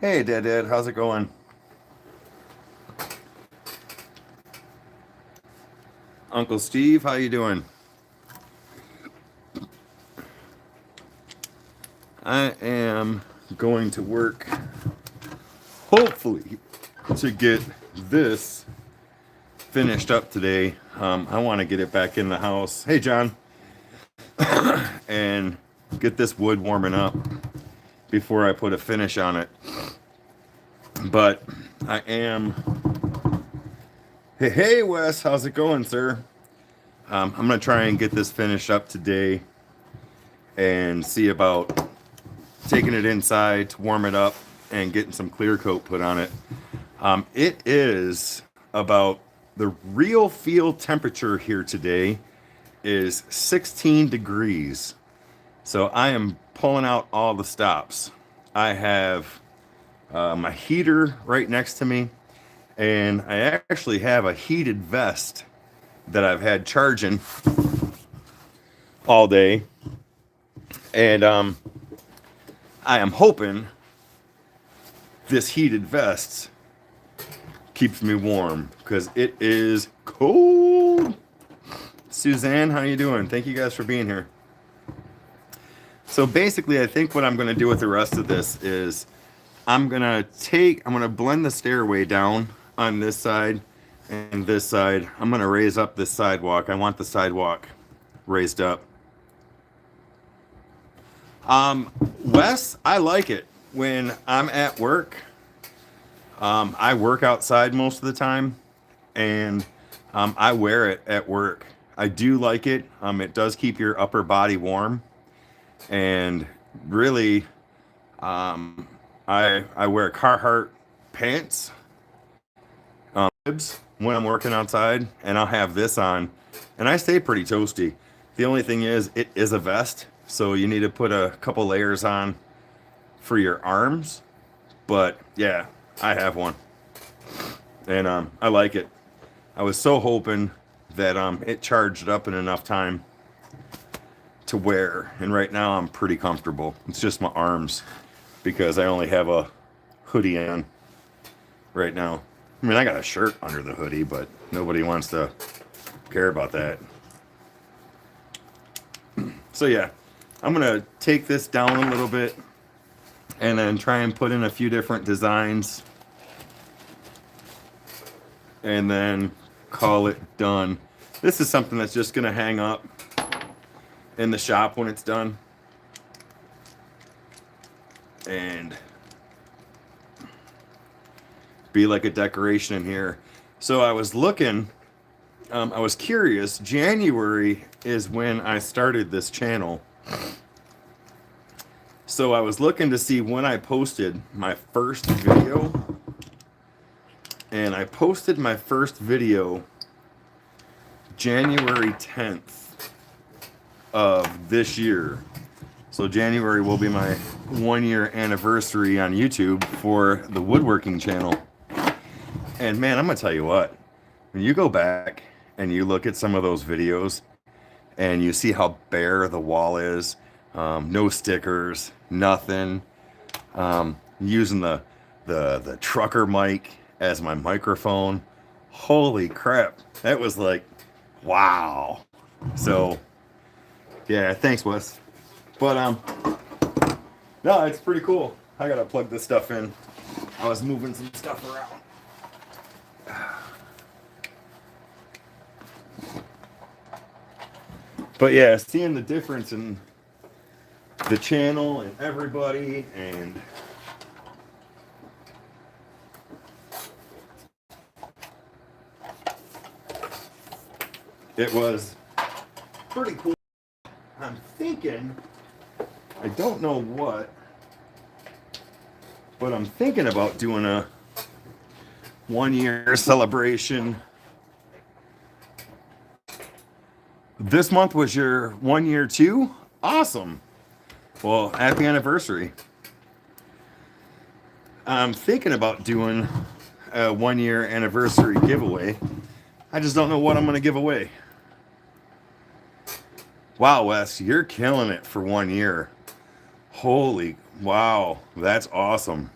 Hey, Dad, how's it going? Uncle Steve, how you doing? I am going to work, hopefully, to get this finished up today. I want to get it back in the house. Hey, John, and get this wood warming up before I put a finish on it. But I am. Hey, Wes, how's it going, sir? I'm gonna try and get this finished up today and see about taking it inside to warm it up and getting some clear coat put on it. It is about the real field temperature here today is 16 degrees. So I am pulling out all the stops. I have my heater right next to me, and I actually have a heated vest that I've had charging all day. And I am hoping this heated vest keeps me warm because it is cold. Suzanne, how you doing? Thank you guys for being here. So basically, I think what I'm going to do with the rest of this is I'm going to blend the stairway down on this side and this side. I'm going to raise up this sidewalk. I want the sidewalk raised up. Wes, I like it when I'm at work. I work outside most of the time, and I wear it at work. I do like it. It does keep your upper body warm, and really, I wear Carhartt pants, when I'm working outside, and I'll have this on, and I stay pretty toasty. The only thing is, it is a vest, so you need to put a couple layers on for your arms. But yeah, I have one, and I like it. I was so hoping that it charged up in enough time to wear, and right now I'm pretty comfortable. It's just my arms because I only have a hoodie on right now. I mean, I got a shirt under the hoodie, but nobody wants to care about that. So yeah, I'm gonna take this down a little bit and then try and put in a few different designs and then call it done. This is something that's just gonna hang up in the shop when it's done, and be like a decoration in here. So I was looking, I was curious. January is when I started this channel. So I was looking to see when I posted my first video. And I posted my first video January 10th of this year. So January will be my 1-year anniversary on YouTube for the Woodworking channel. And man, I'm gonna tell you what, when you go back and you look at some of those videos and you see how bare the wall is, no stickers, nothing, using the trucker mic as my microphone. Holy crap, that was like, wow. So yeah, thanks, Wes. But no, it's pretty cool. I gotta plug this stuff in. I was moving some stuff around. But yeah, seeing the difference in the channel and everybody, and it was pretty cool. I'm thinking, I don't know what, but I'm thinking about doing a 1-year celebration. This month was your 1 year too? Awesome. Well, happy anniversary. I'm thinking about doing a 1-year anniversary giveaway. I just don't know what I'm going to give away. Wow, Wes, you're killing it for 1 year. Holy, wow, that's awesome.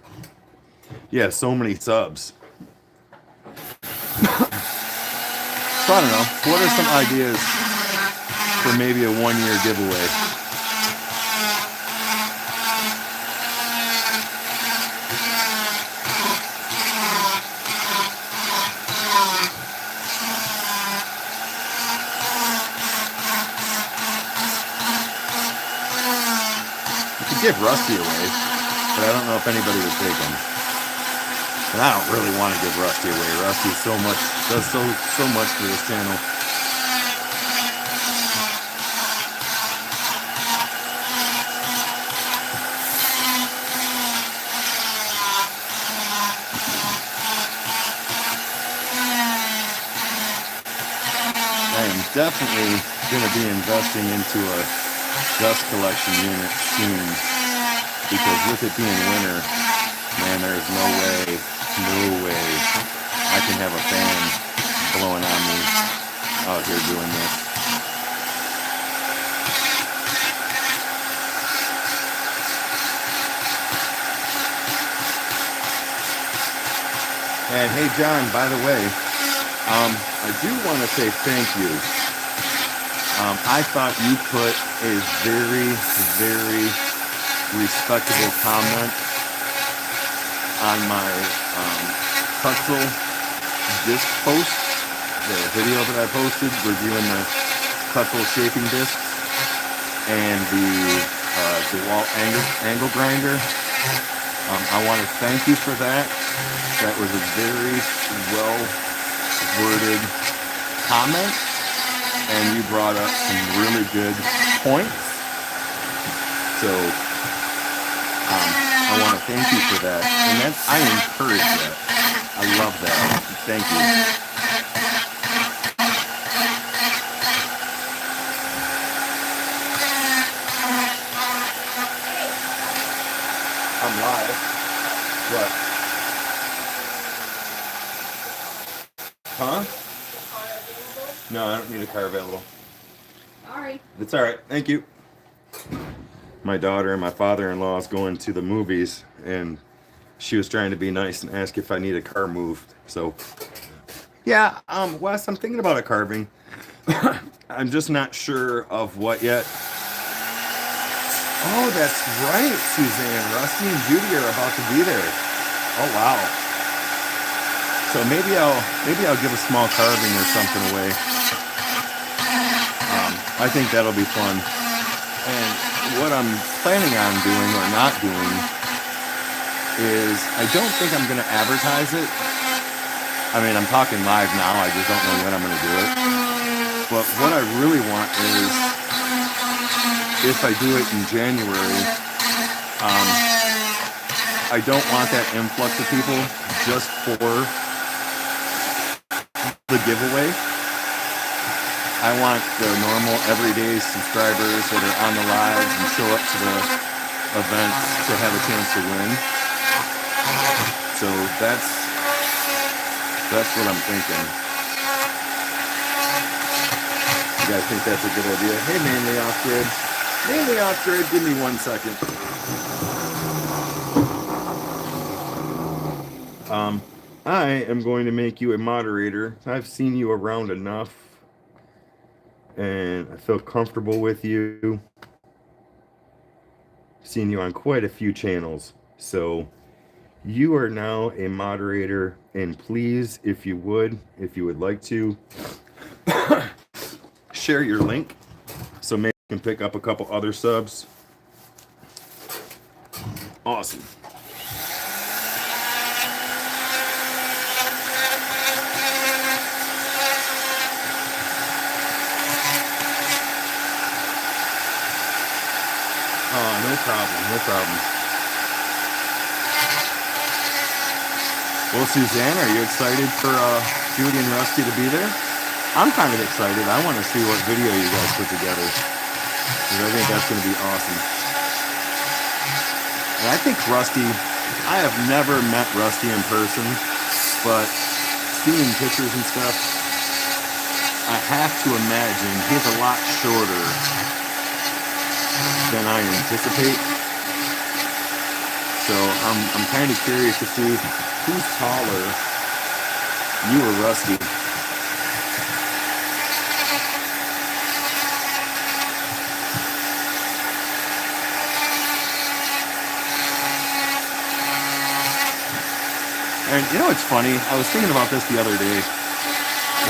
Yeah, so many subs. So I don't know. What are some ideas for maybe a 1-year giveaway? You could give Rusty away, but I don't know if anybody would take him. And I don't really want to give Rusty away. Rusty does so much for this channel. I am definitely going to be investing into a dust collection unit soon, because with it being winter, man, there's no way I can have a fan blowing on me out here doing this. And hey John, by the way, I do want to say thank you. I thought you put a very, very respectable comment on my pretzel disc post, the video that I posted reviewing the pretzel shaping discs and the wall angle grinder. I want to thank you for that. That was a very well worded comment, and you brought up some really good points. So I want to thank you for that, and I encourage that. I love that. Thank you. I'm live. What? Huh? No, I don't need a car available. Sorry. It's all right. Thank you. My daughter and my father-in-law is going to the movies, and she was trying to be nice and ask if I need a car moved. So, yeah, Wes, I'm thinking about a carving. I'm just not sure of what yet. Oh, that's right, Suzanne. Rusty and Judy are about to be there. Oh, wow. So maybe I'll give a small carving or something away. I think that'll be fun. And what I'm planning on doing or not doing is I don't think I'm going to advertise it. I mean, I'm talking live now. I just don't know when I'm going to do it. But what I really want is, if I do it in January, I don't want that influx of people just for the giveaway. I want the normal everyday subscribers that are on the lives and show up to the events to have a chance to win. So that's what I'm thinking. You guys think that's a good idea? Hey, mainly off grid. Mainly off grid, give me 1 second. I am going to make you a moderator. I've seen you around enough, and I feel comfortable with you. Seen you on quite a few channels. So you are now a moderator, and please, if you would like to, share your link so maybe you can pick up a couple other subs. Awesome. No problem. Well, Suzanne, are you excited for Judy and Rusty to be there? I'm kind of excited. I want to see what video you guys put together, because I think that's going to be awesome. And I think Rusty, I have never met Rusty in person, but seeing pictures and stuff, I have to imagine he's a lot shorter than I anticipate. So I'm kind of curious to see who's taller, you or Rusty. And you know what's funny? I was thinking about this the other day,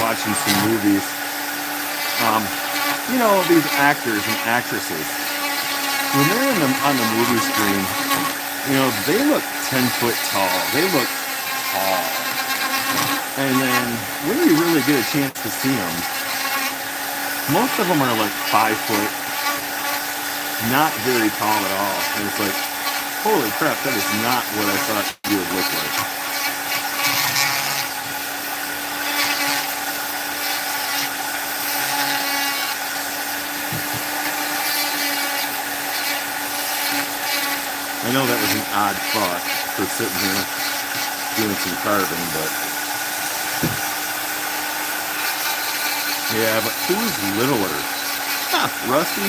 watching some movies. You know, these actors and actresses, when they're on the movie screen, you know, they look 10 foot tall. They look tall. And then when you really get a chance to see them, most of them are like 5 foot, not very tall at all. And it's like, holy crap, that is not what I thought you would look like. I know that was an odd thought for sitting here doing some carving, but yeah, but who's littler? Huh, Rusty?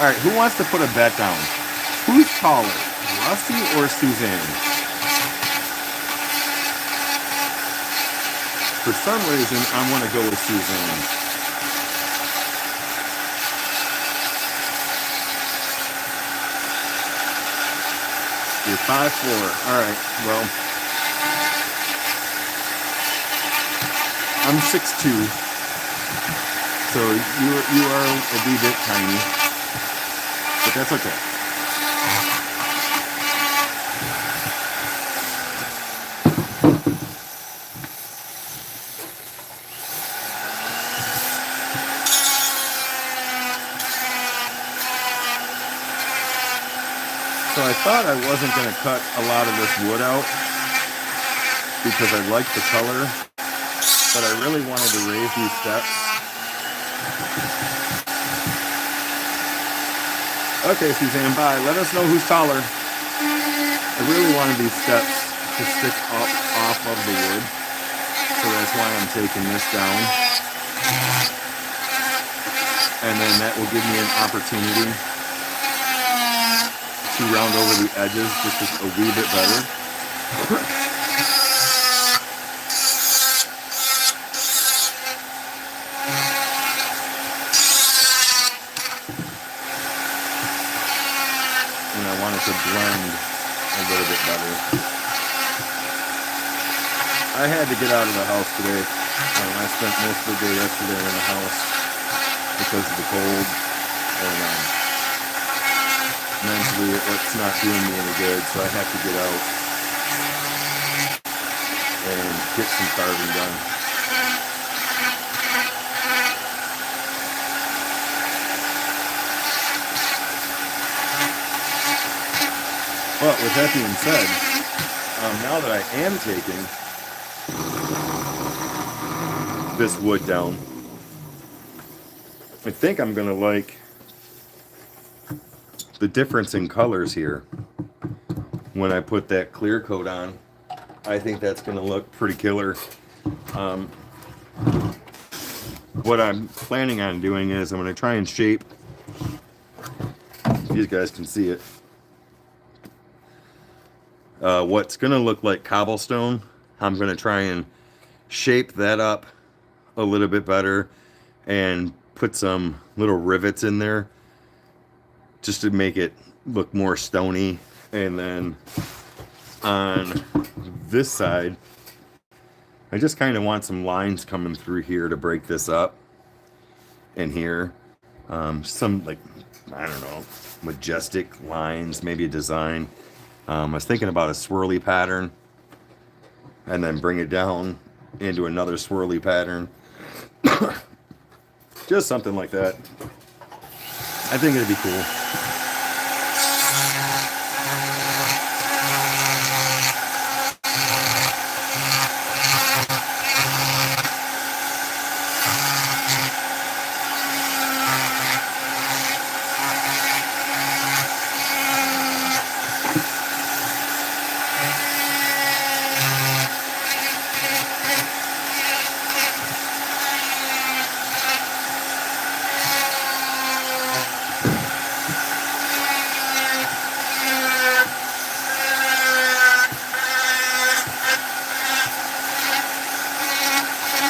All right, who wants to put a bet down? Who's taller, Rusty or Suzanne? For some reason, I want to go with Suzanne. You're 5'4". All right, well, I'm 6'2", so you are a wee bit tiny, but that's okay. So I thought I wasn't going to cut a lot of this wood out because I like the color, but I really wanted to raise these steps. Okay, Suzanne, bye. Let us know who's taller. I really wanted these steps to stick up off of the wood, so that's why I'm taking this down. And then that will give me an opportunity to round over the edges just a wee bit better. And I want it to blend a little bit better. I had to get out of the house today. I spent most of the day yesterday in the house because of the cold, and mentally it's not doing me any good, so I have to get out and get some carving done. But with that being said, now that I am taking this wood down, I think I'm going to like the difference in colors here. When I put that clear coat on, I think that's going to look pretty killer. What I'm planning on doing is I'm going to try and shape, if you guys can see it, what's going to look like cobblestone. I'm going to try and shape that up a little bit better and put some little rivets in there just to make it look more stony. And then on this side, I just kind of want some lines coming through here to break this up. And here, some, like, I don't know, majestic lines, maybe a design. I was thinking about a swirly pattern and then bring it down into another swirly pattern. Just something like that. I think it'd be cool.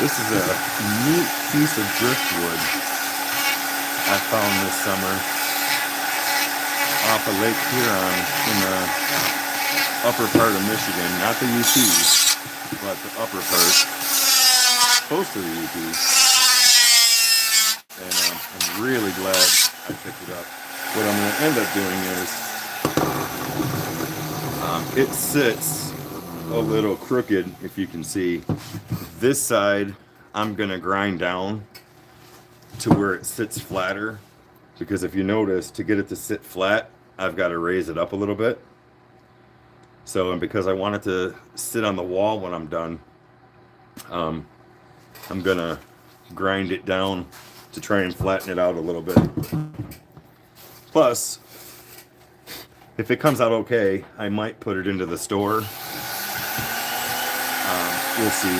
This is a neat piece of driftwood I found this summer off of Lake Huron in the upper part of Michigan. Not the UP, but the upper part, close to the UP. And I'm really glad I picked it up. What I'm going to end up doing is, it sits a little crooked, if you can see. This side I'm going to grind down to where it sits flatter, because if you notice, to get it to sit flat, I've got to raise it up a little bit. So, and because I want it to sit on the wall when I'm done, I'm going to grind it down to try and flatten it out a little bit. Plus, if it comes out okay, I might put it into the store. We'll see.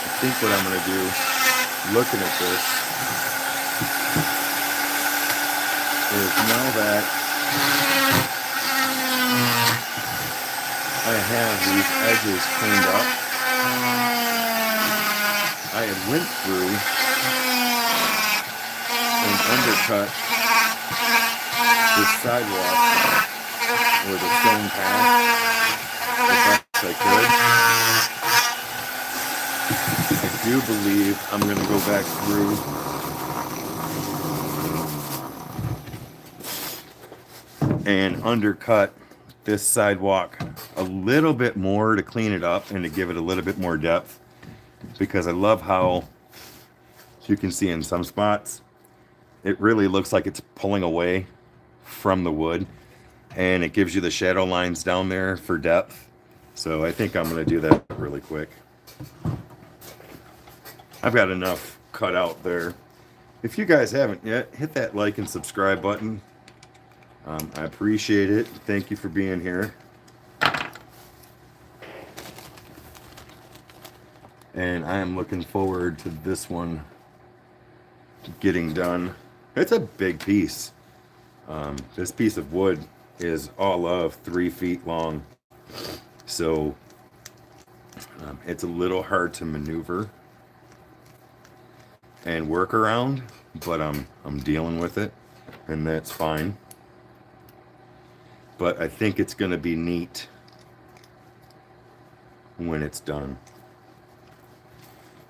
I think what I'm going to do, looking at this, is now that I have these edges cleaned up, I had went through and undercut this sidewalk with a stone path as best I could. I do believe I'm going to go back through and undercut this sidewalk a little bit more to clean it up and to give it a little bit more depth, because I love how, you can see in some spots, it really looks like it's pulling away from the wood, and it gives you the shadow lines down there for depth. So I think I'm going to do that really quick. I've got enough cut out there. If you guys haven't yet, hit that like and subscribe button. I appreciate it. Thank you for being here. And I am looking forward to this one getting done. It's a big piece. This piece of wood is all of 3 feet long. So it's a little hard to maneuver and work around, but I'm dealing with it, and that's fine. But I think it's going to be neat when it's done.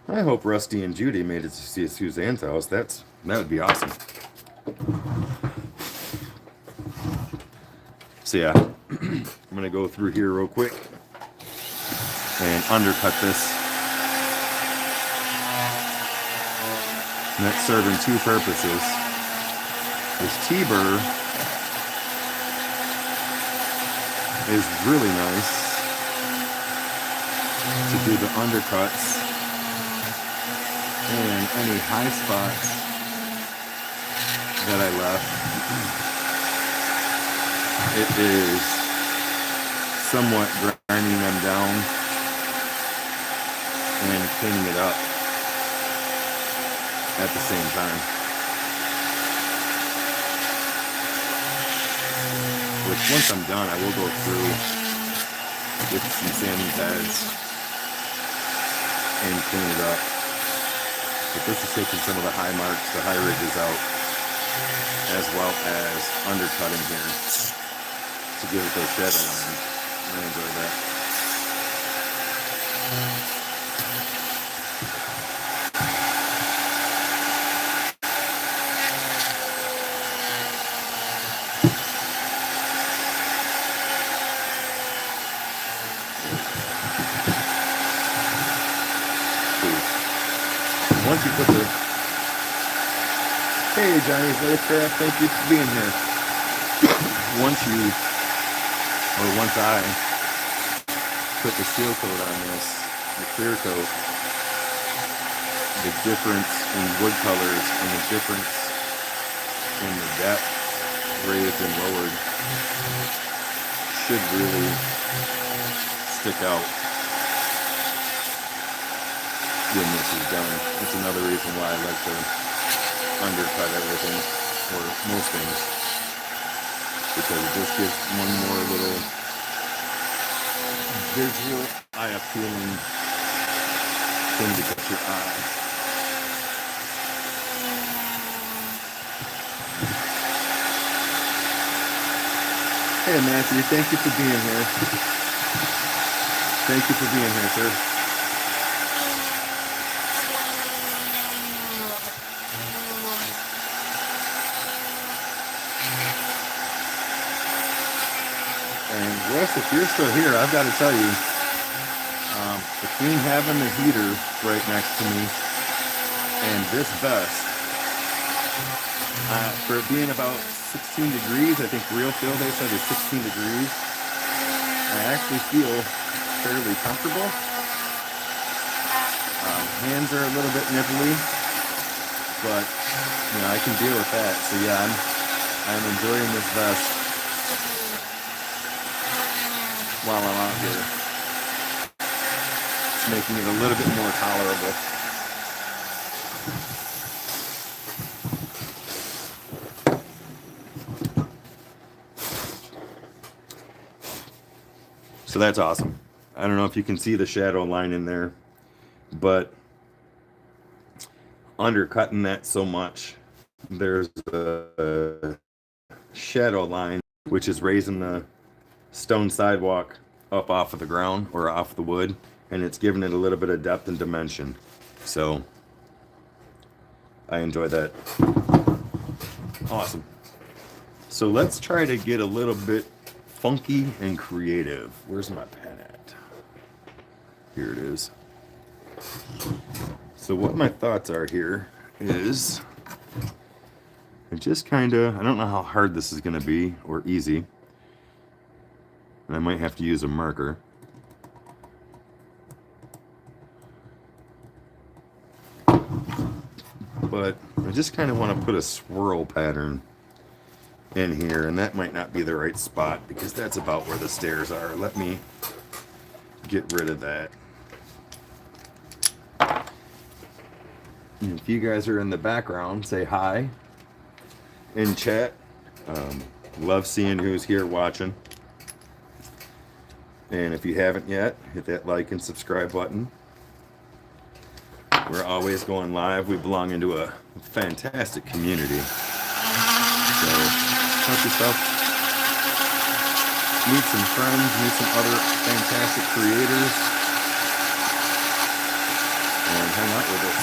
I hope Rusty and Judy made it to see Suzanne's house. That would be awesome. So yeah, I'm going to go through here real quick and undercut this. And that's serving 2 purposes. This T-burr is really nice to do the undercuts and any high spots that I left. It is somewhat grinding them down and cleaning it up at the same time. Which, once I'm done, I will go through with some sanding pads and clean it up. But this is taking some of the high marks, the high ridges out, as well as undercutting here to give it those shadow lines. I enjoy that. Once you put the, hey Johnny's Latecraft, thank you for being here. Once I put the seal coat on this, the clear coat, the difference in wood colors and the difference in the depth, raised and lowered, should really stick out when this is done. It's another reason why I like to undercut everything, or most things, because it just gives one more little visual, eye-appealing thing to catch your eye. Hey Matthew, thank you for being here. Thank you for being here, sir. And Wes, if you're still here, I've got to tell you, between having the heater right next to me and this vest, for it being about 16 degrees, I think real feel they said is 16 degrees, I actually feel fairly comfortable. Hands are a little bit nipply, but you know, I can deal with that. So yeah, I'm enjoying this vest while I'm out here. It's making it a little bit more tolerable. So that's awesome. I don't know if you can see the shadow line in there, but undercutting that so much, there's a shadow line which is raising the stone sidewalk up off of the ground or off the wood, and it's giving it a little bit of depth and dimension. So I enjoy that. Awesome. So let's try to get a little bit funky and creative. Where's my pen at? Here it is. So what my thoughts are here is I just kind of, I don't know how hard this is going to be or easy. And I might have to use a marker. But I just kind of want to put a swirl pattern in here, and that might not be the right spot because that's about where the stairs are. Let me get rid of that. And if you guys are in the background, say hi in chat. Love seeing who's here watching. And if you haven't yet, hit that like and subscribe button. We're always going live. We belong into a fantastic community. So help yourself. Meet some friends, meet some other fantastic creators, and hang out with us.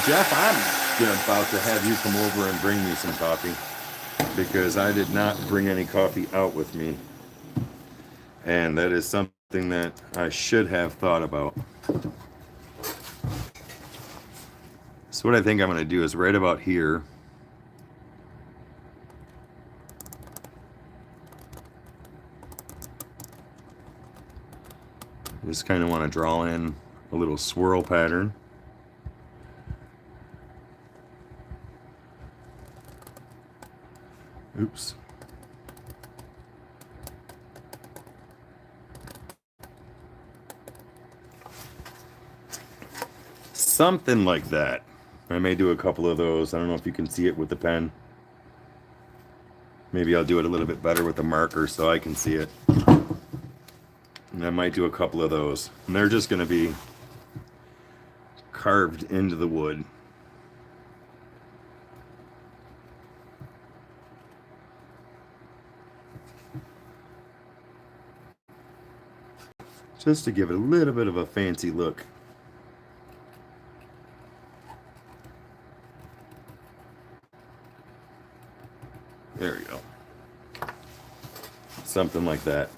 Jeff, I'm about to have you come over and bring me some coffee, because I did not bring any coffee out with me. And that is something that I should have thought about. So what I think I'm going to do is right about here, just kind of want to draw in a little swirl pattern. Oops. Something like that. I may do a couple of those. I don't know if you can see it with the pen. Maybe I'll do it a little bit better with the marker so I can see it. And I might do a couple of those. And they're just going to be carved into the wood. Just to give it a little bit of a fancy look. There we go. Something like that.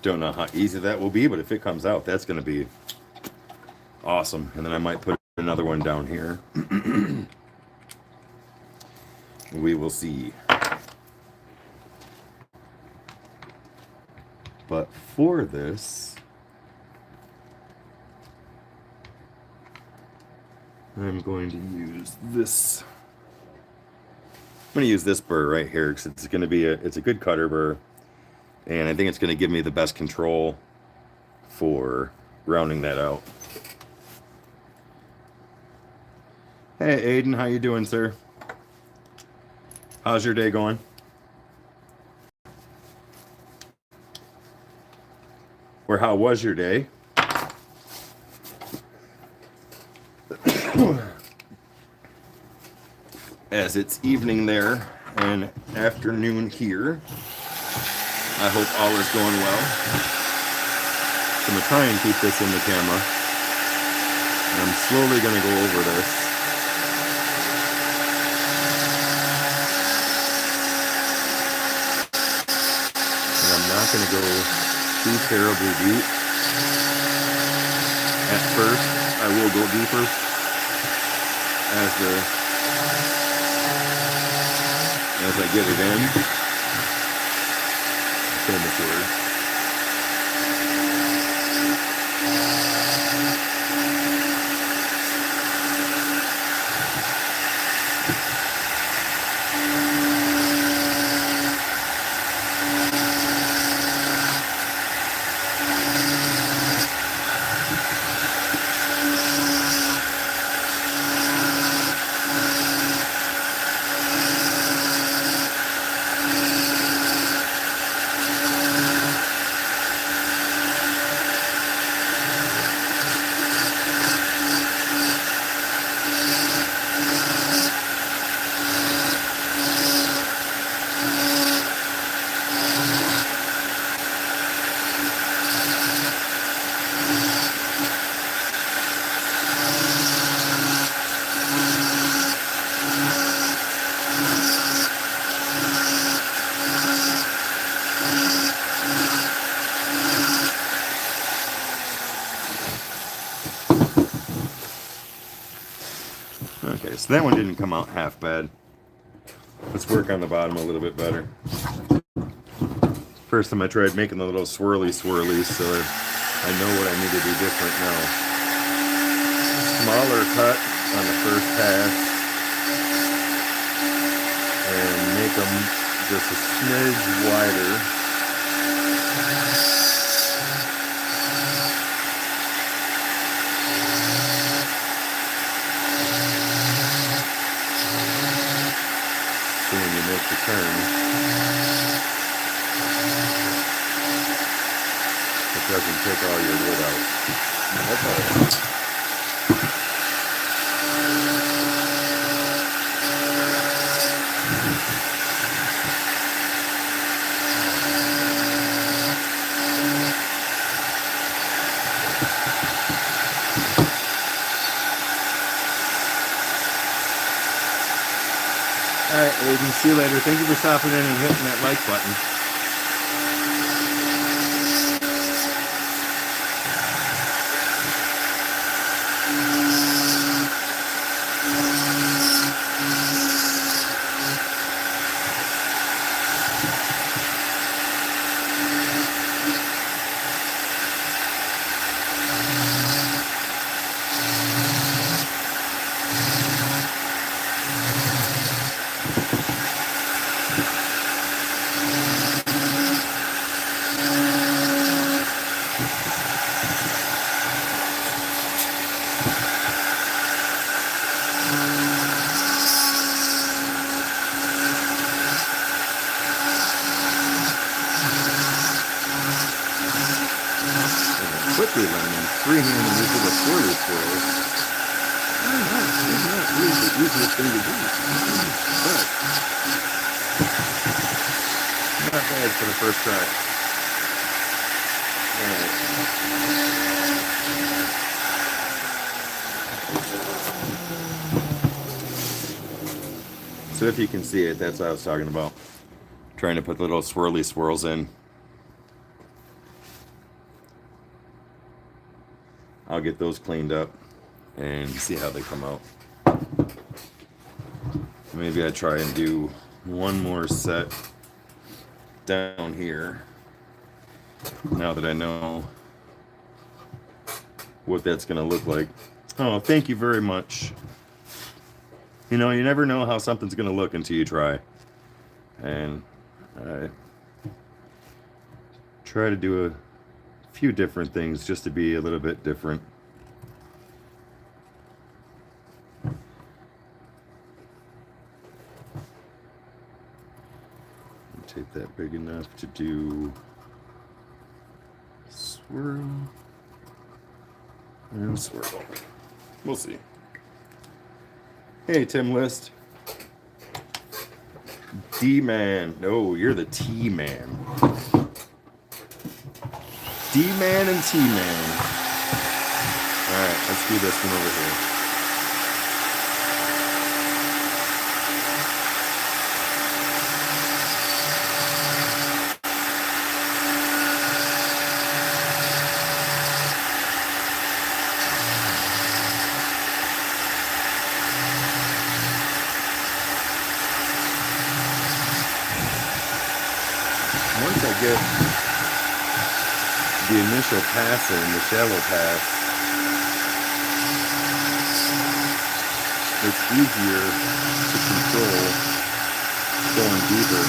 Don't know how easy that will be, but if it comes out, that's going to be awesome. And then I might put another one down here. We will see. But for this, I'm going to use this. I'm going to use this burr right here because it's going to be it's a good cutter burr, and I think it's going to give me the best control for rounding that out. Hey Aiden, how you doing, sir? How's your day going? Or how was your day? As it's evening there and afternoon here, I hope all is going well. So I'm going to try and keep this in the camera. And I'm slowly going to go over this. And I'm not going to go too terribly deep. At first, I will go deeper as I get it in. Famous word. Okay, so that one didn't come out half bad. Let's work on the bottom a little bit better. First time I tried making the little swirlies, so I know what I need to do different now. Smaller cut on the first pass and make them just a smidge wider. Make the turn. It doesn't take all your wood out. That's all right. Alright, Aiden, see you later. Thank you for stopping in and hitting that like button. Quickly learning freehand and use the swirly swirls. It's not really the easiest thing to do. But not bad for the first try. Alright. So if you can see it, that's what I was talking about. Trying to put the little swirly swirls in. I'll get those cleaned up and see how they come out. Maybe I try and do one more set down here. now that I know what that's going to look like. Oh, thank you very much. You know, you never know how something's going to look until you try. And I try to do a few different things just to be a little bit different. Tape that big enough to do swirl and swirl. We'll see. Hey, Tim List. D-Man. No, you're the T-Man. D-Man and T-Man. Alright, let's do this one over here. Once I get the initial pass in, the shallow pass, it's easier to control going deeper.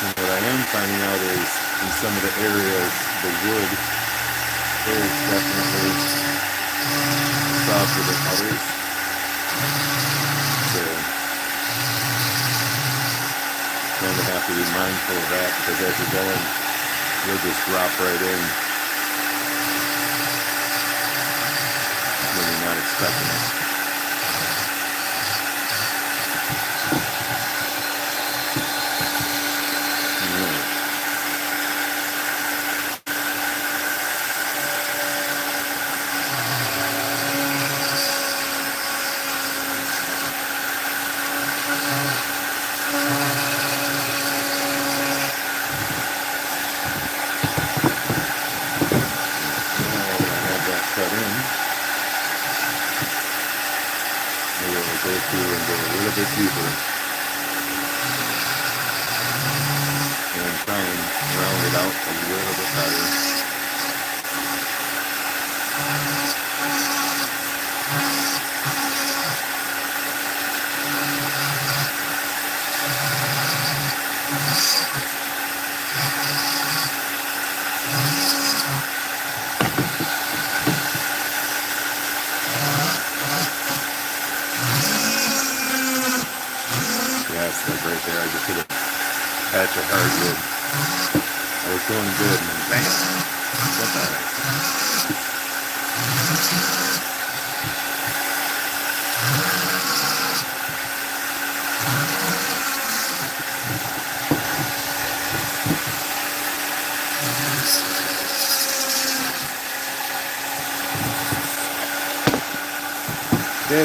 And what I am finding out is in some of the areas, the wood is definitely softer than others. So kind of have to be mindful of that, because as you're going, you'll just drop right in when you're not expecting it. Deeper and try and round it out a little bit better. Like right there, I just hit a patch of hardwood. I was going good, and then bam! What the heck?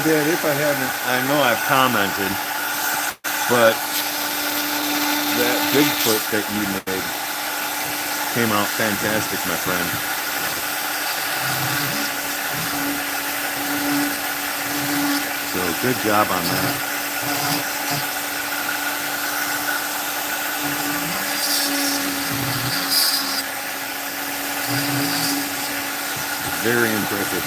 Dad, if I haven't, I know I've commented, but that Bigfoot that you made came out fantastic, my friend. So good job on that. Very impressive.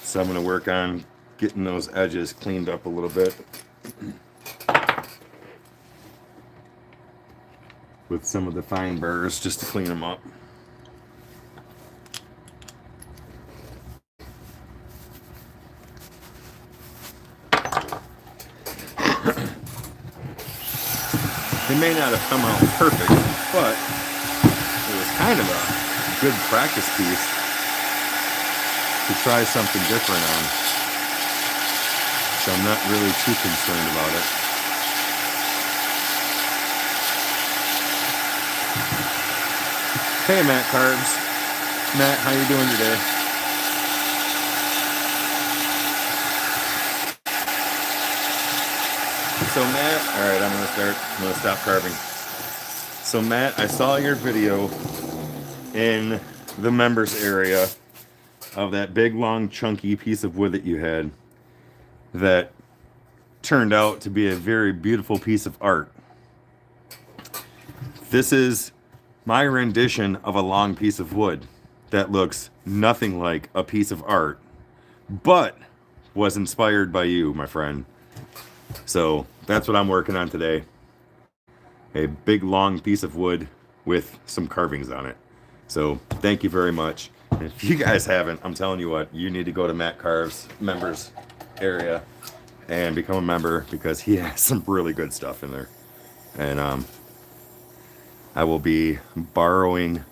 So I'm going to work on getting those edges cleaned up a little bit with some of the fine burrs just to clean them up. They may not have come out perfect, but it was kind of a good practice piece to try something different on. So I'm not really too concerned about it. Hey, Matt Carbs. Matt, how you doing today? So Matt, all right, I'm gonna stop carving. So Matt, I saw your video in the members area of that big, long, chunky piece of wood that you had that turned out to be a very beautiful piece of art. This is my rendition of a long piece of wood that looks nothing like a piece of art, but was inspired by you, my friend. So that's what I'm working on today. A big long piece of wood with some carvings on it. So thank you very much. And if you guys haven't, I'm telling you what, you need to go to Matt Carve's members area and become a member, because he has some really good stuff in there. And I will be borrowing,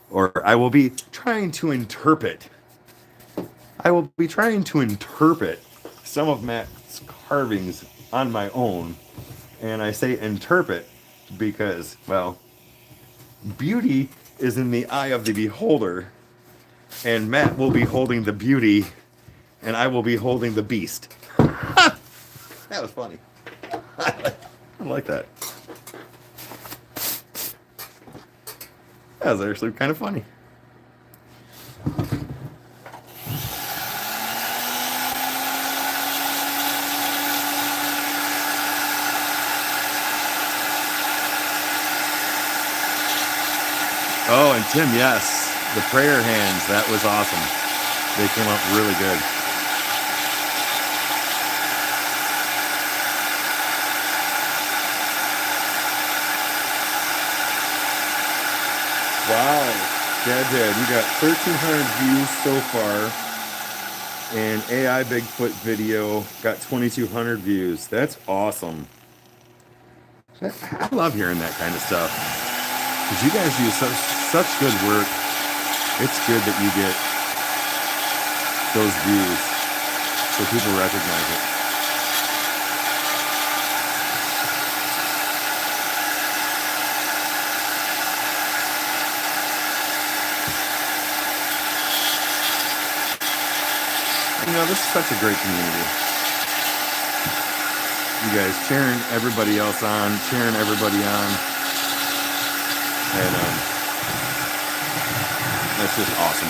or I will be trying to interpret. I will be trying to interpret some of Matt's carvings on my own. And I say interpret because, well, beauty is in the eye of the beholder, and Matt will be holding the beauty, and I will be holding the beast. That was funny. I like that. That was actually kind of funny. Oh, and Tim, yes, the prayer hands, that was awesome. They came up really good. Wow, Dad, you got 1,300 views so far, and AI Bigfoot video got 2,200 views. That's awesome. I love hearing that kind of stuff, because you guys do such good work. It's good that you get those views so people recognize it. You know, this is such a great community. You guys cheering everybody else on, cheering everybody on. And that's just awesome.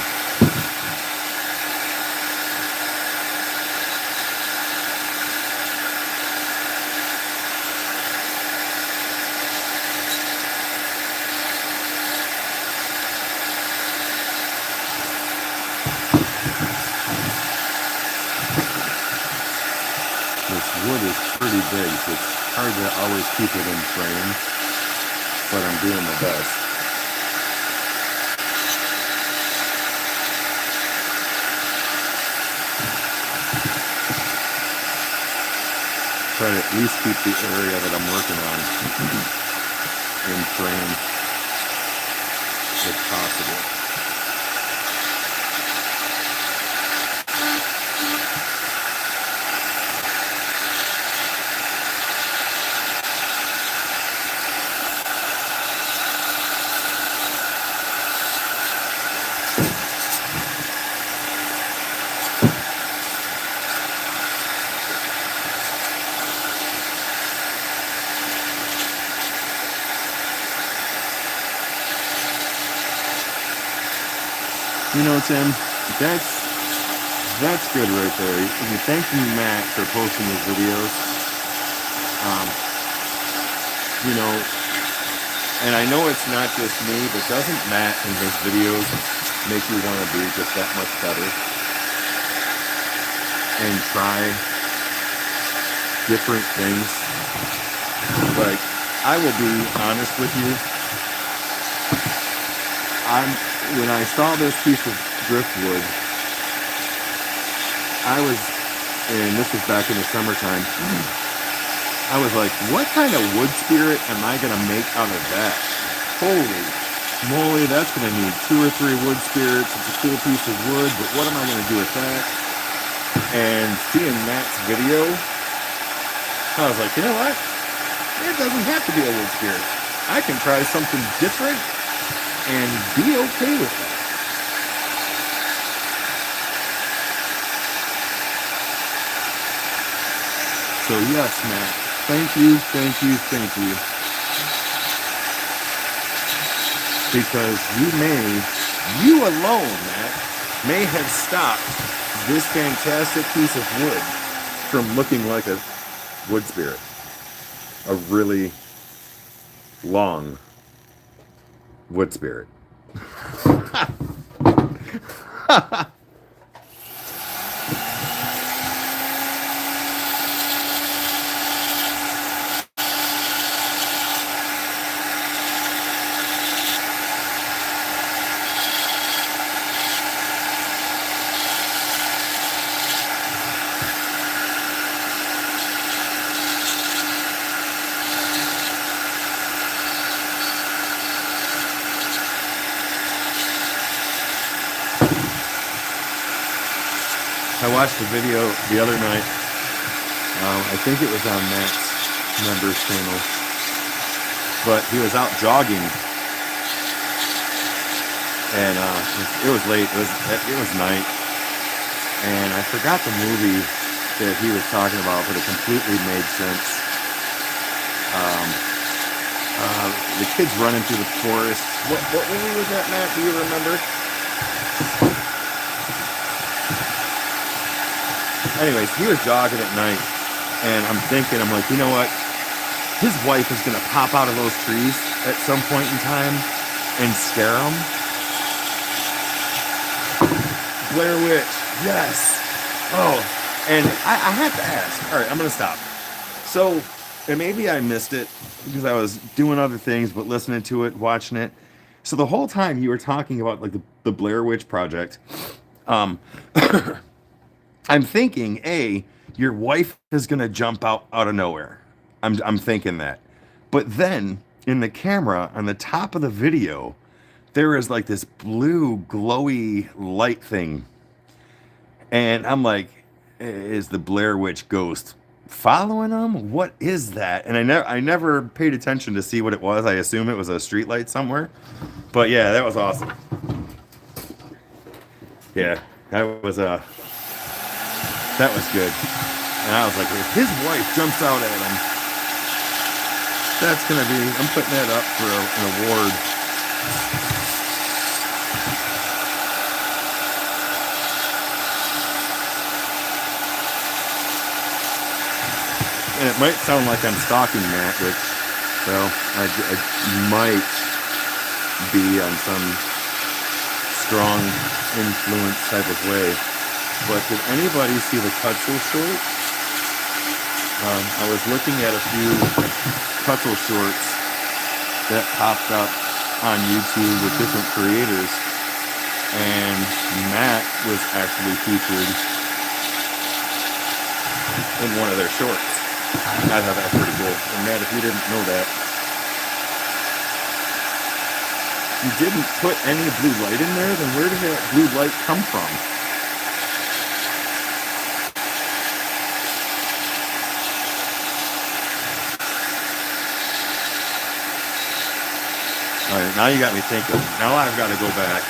Wood is pretty big, so it's hard to always keep it in frame, but I'm doing my best. Try to at least keep the area that I'm working on in frame if possible. You know, Tim, that's good right there. Thank you, Matt, for posting these videos. You know, and I know it's not just me, but doesn't Matt in his videos make you want to do just that much better and try different things? Like, I will be honest with you. When I saw this piece of driftwood, and this was back in the summertime, I was like, what kind of wood spirit am I going to make out of that? Holy moly, that's going to need 2 or 3 wood spirits. It's a cool piece of wood, but what am I going to do with that? And seeing Matt's video, I was like, you know what? It doesn't have to be a wood spirit. I can try something different and be okay with that. So yes, Matt, Thank you, thank you, thank you. Because you alone, Matt, may have stopped this fantastic piece of wood from looking like a wood spirit. A really long wood spirit. I watched a video the other night. I think it was on Matt's members channel, but he was out jogging, and it was late. It was night, and I forgot the movie that he was talking about, but it completely made sense. The kids running through the forest. What movie was that, Matt? Do you remember? Anyways, he was jogging at night, and I'm like, you know what? His wife is going to pop out of those trees at some point in time and scare him. Blair Witch, yes. Oh, and I have to ask. All right, I'm going to stop. So, and maybe I missed it because I was doing other things, but listening to it, watching it. So the whole time you were talking about like the Blair Witch Project, I'm thinking, your wife is gonna jump out of nowhere. I'm thinking that. But then in the camera on the top of the video, there is like this blue glowy light thing. And I'm like, is the Blair Witch ghost following them? What is that? And I never paid attention to see what it was. I assume it was a street light somewhere. But yeah, that was awesome. Yeah, that was good. And I was like, if his wife jumps out at him, that's gonna be, I'm putting that up for an award. And it might sound like I'm stalking Matt, which, well, I might be on some strong influence type of way. But did anybody see the Cutzel short? I was looking at a few Cutzel shorts that popped up on YouTube with different creators, and Matt was actually featured in one of their shorts. I thought that was pretty cool. And Matt, if you didn't know that, you didn't put any blue light in there, then where did that blue light come from? All right, now you got me thinking. Now I've got to go back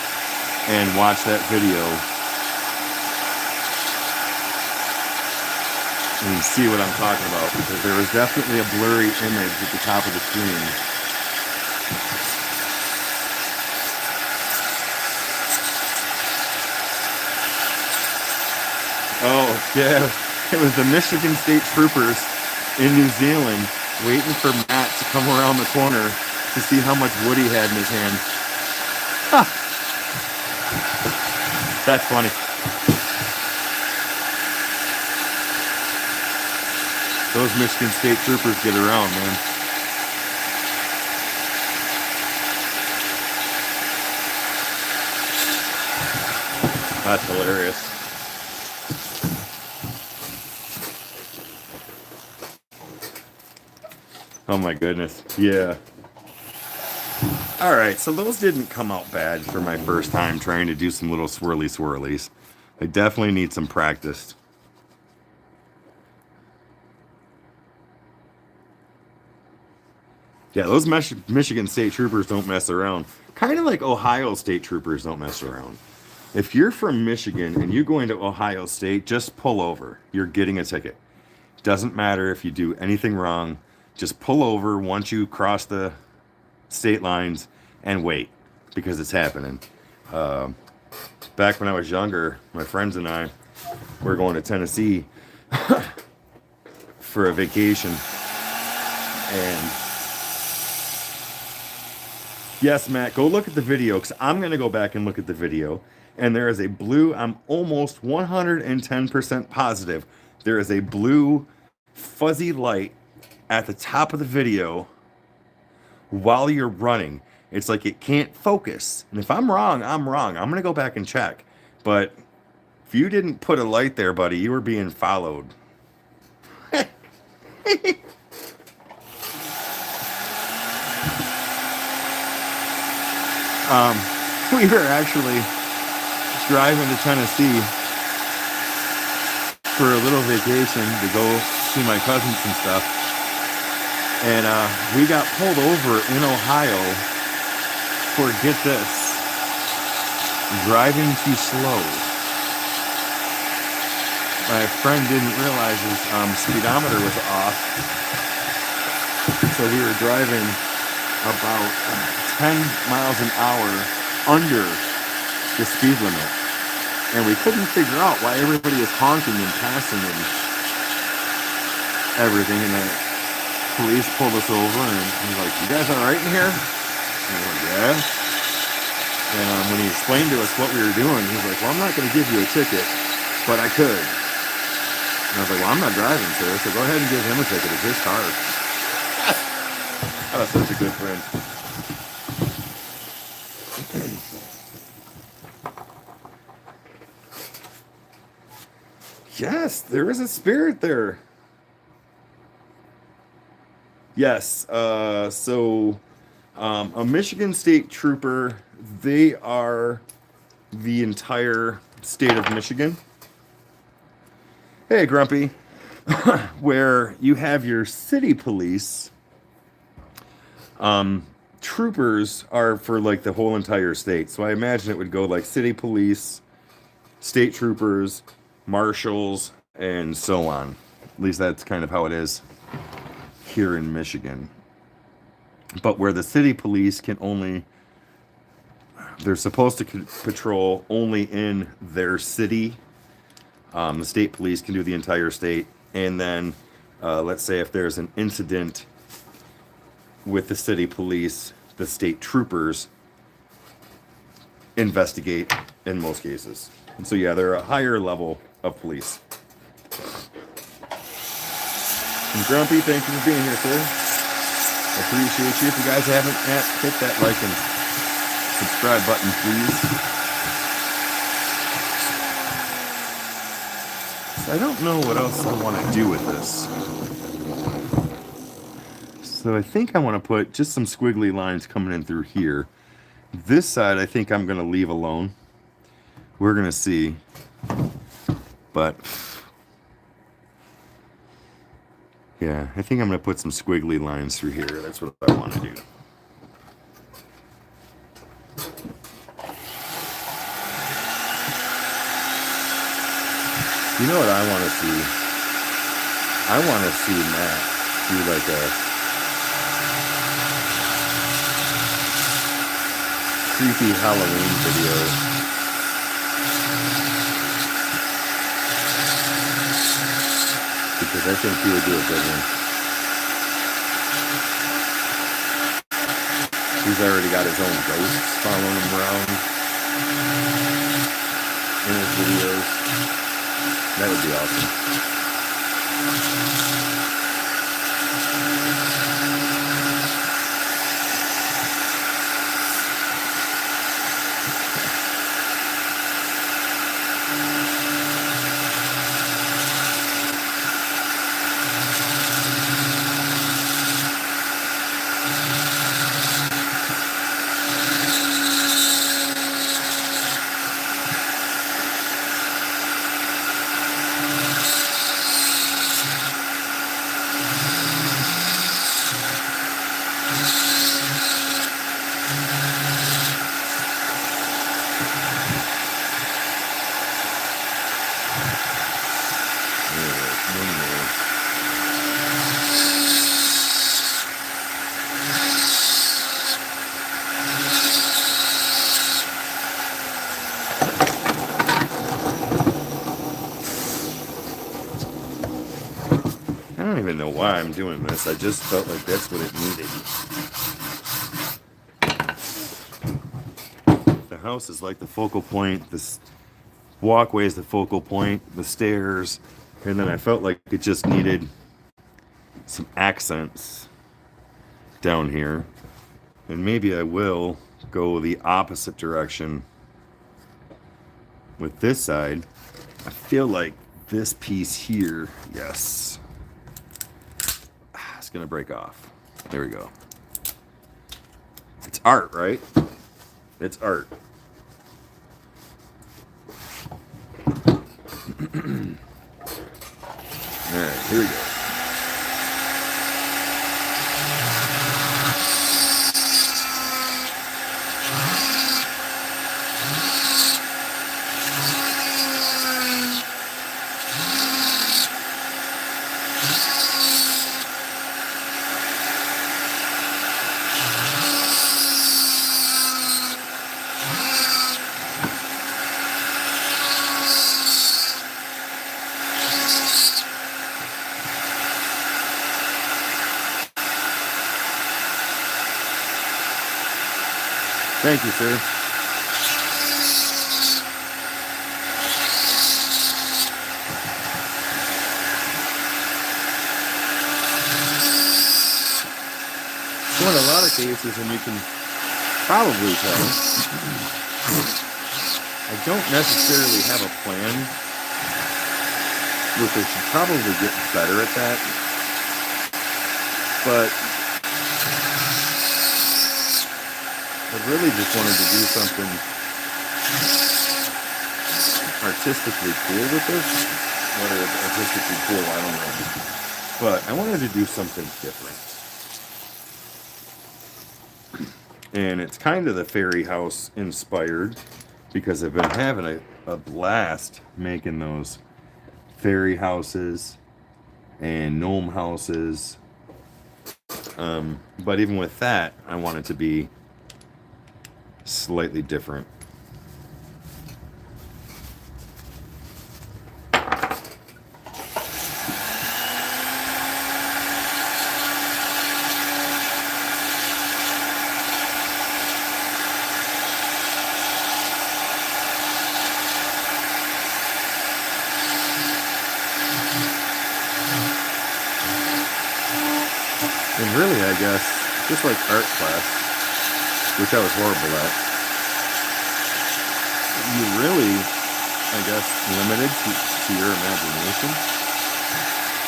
and watch that video and see what I'm talking about, because there was definitely a blurry image at the top of the screen. Oh, yeah, it was the Michigan State Troopers in New Zealand waiting for Matt to come around the corner to see how much wood he had in his hand. Ha! That's funny. Those Michigan State Troopers get around, man. That's hilarious. Oh my goodness. Yeah. All right, so those didn't come out bad for my first time trying to do some little swirlies. I definitely need some practice. Yeah, those Michigan State Troopers don't mess around. Kind of like Ohio State Troopers don't mess around. If you're from Michigan and you're going to Ohio State, just pull over. You're getting a ticket. Doesn't matter if you do anything wrong. Just pull over once you cross the state lines and wait, because it's happening. Um, Back when I was younger, my friends and I were going to Tennessee for a vacation. And yes, Matt, go look at the video, because I'm going to go back and look at the video. And there is a blue, I'm almost 110% positive, there is a blue fuzzy light at the top of the video while you're running. It's like it can't focus. And if I'm wrong, I'm wrong. I'm going to go back and check. But if you didn't put a light there, buddy, you were being followed. We were actually driving to Tennessee for a little vacation to go see my cousins and stuff. And we got pulled over in Ohio for, get this, driving too slow. My friend didn't realize his speedometer was off. So we were driving about 10 miles an hour under the speed limit. And we couldn't figure out why everybody was honking and passing and everything. And the police pulled us over and he's like, "You guys all right in here?" And we're like, "Yeah." And when he explained to us what we were doing, he's like, "Well, I'm not going to give you a ticket, but I could." And I was like, "Well, I'm not driving, sir, so go ahead and give him a ticket. It's his car." Oh, such a good friend. Yes, there is a spirit there. Yes, so a Michigan State Trooper, they are the entire state of Michigan. Hey, Grumpy. Where you have your city police, troopers are for like the whole entire state. So I imagine it would go like city police, state troopers, marshals, and so on. At least that's kind of how it is here in Michigan. But where the city police can only, they're supposed to patrol only in their city. The state police can do the entire state. And then, let's say if there's an incident with the city police, the state troopers investigate in most cases. And so, yeah, they're a higher level of police. And Grumpy, thank you for being here, sir. I appreciate you. If you guys haven't yet, hit that like and subscribe button, please. So I don't know what else I want to do with this. So I think I want to put just some squiggly lines coming in through here. This side I think I'm going to leave alone. We're going to see. But yeah, I think I'm going to put some squiggly lines through here. That's what I want to do. You know what I want to see? I want to see Matt do like a creepy Halloween video. Because I think he would do a good one. He's already got his own ghosts following him around in his videos. That would be awesome. even know why I'm doing this. I just felt like that's what it needed. The house is like the focal point. This walkway is the focal point. The stairs. And then I felt like it just needed some accents down here. And maybe I will go the opposite direction with this side. I feel like this piece here, yes. It's gonna break off. There we go. It's art, right? It's art. Alright, here we go. Thank you, sir. So in a lot of cases, and you can probably tell, I don't necessarily have a plan, which I should probably get better at that. But I really just wanted to do something artistically cool with this. Whether it's artistically cool, I don't know. But I wanted to do something different. And it's kind of the fairy house inspired, because I've been having a blast making those fairy houses and gnome houses. But even with that, I want it to be slightly different. And really, I guess, just like art class, which I was horrible at, you really, I guess, limited to your imagination,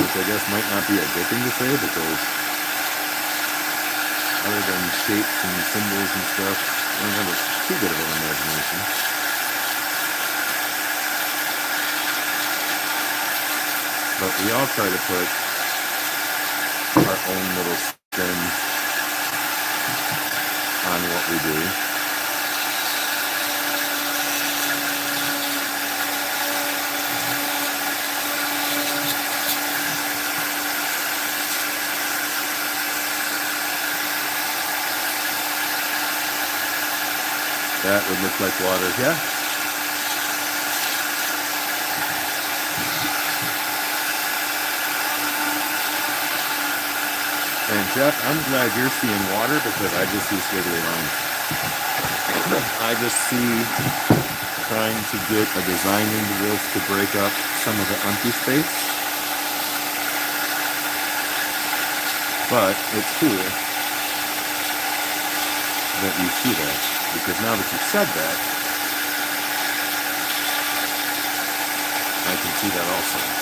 which I guess might not be a good thing to say, because other than shapes and symbols and stuff, I don't have too good of an imagination. But we all try to put our own little spin on what we do. That would look like water, yeah. And Jeff, I'm glad you're seeing water, because I just see squiggly lines. I just see trying to get a design into this to break up some of the empty space. But it's cool that you see that, because now that you've said that, I can see that also.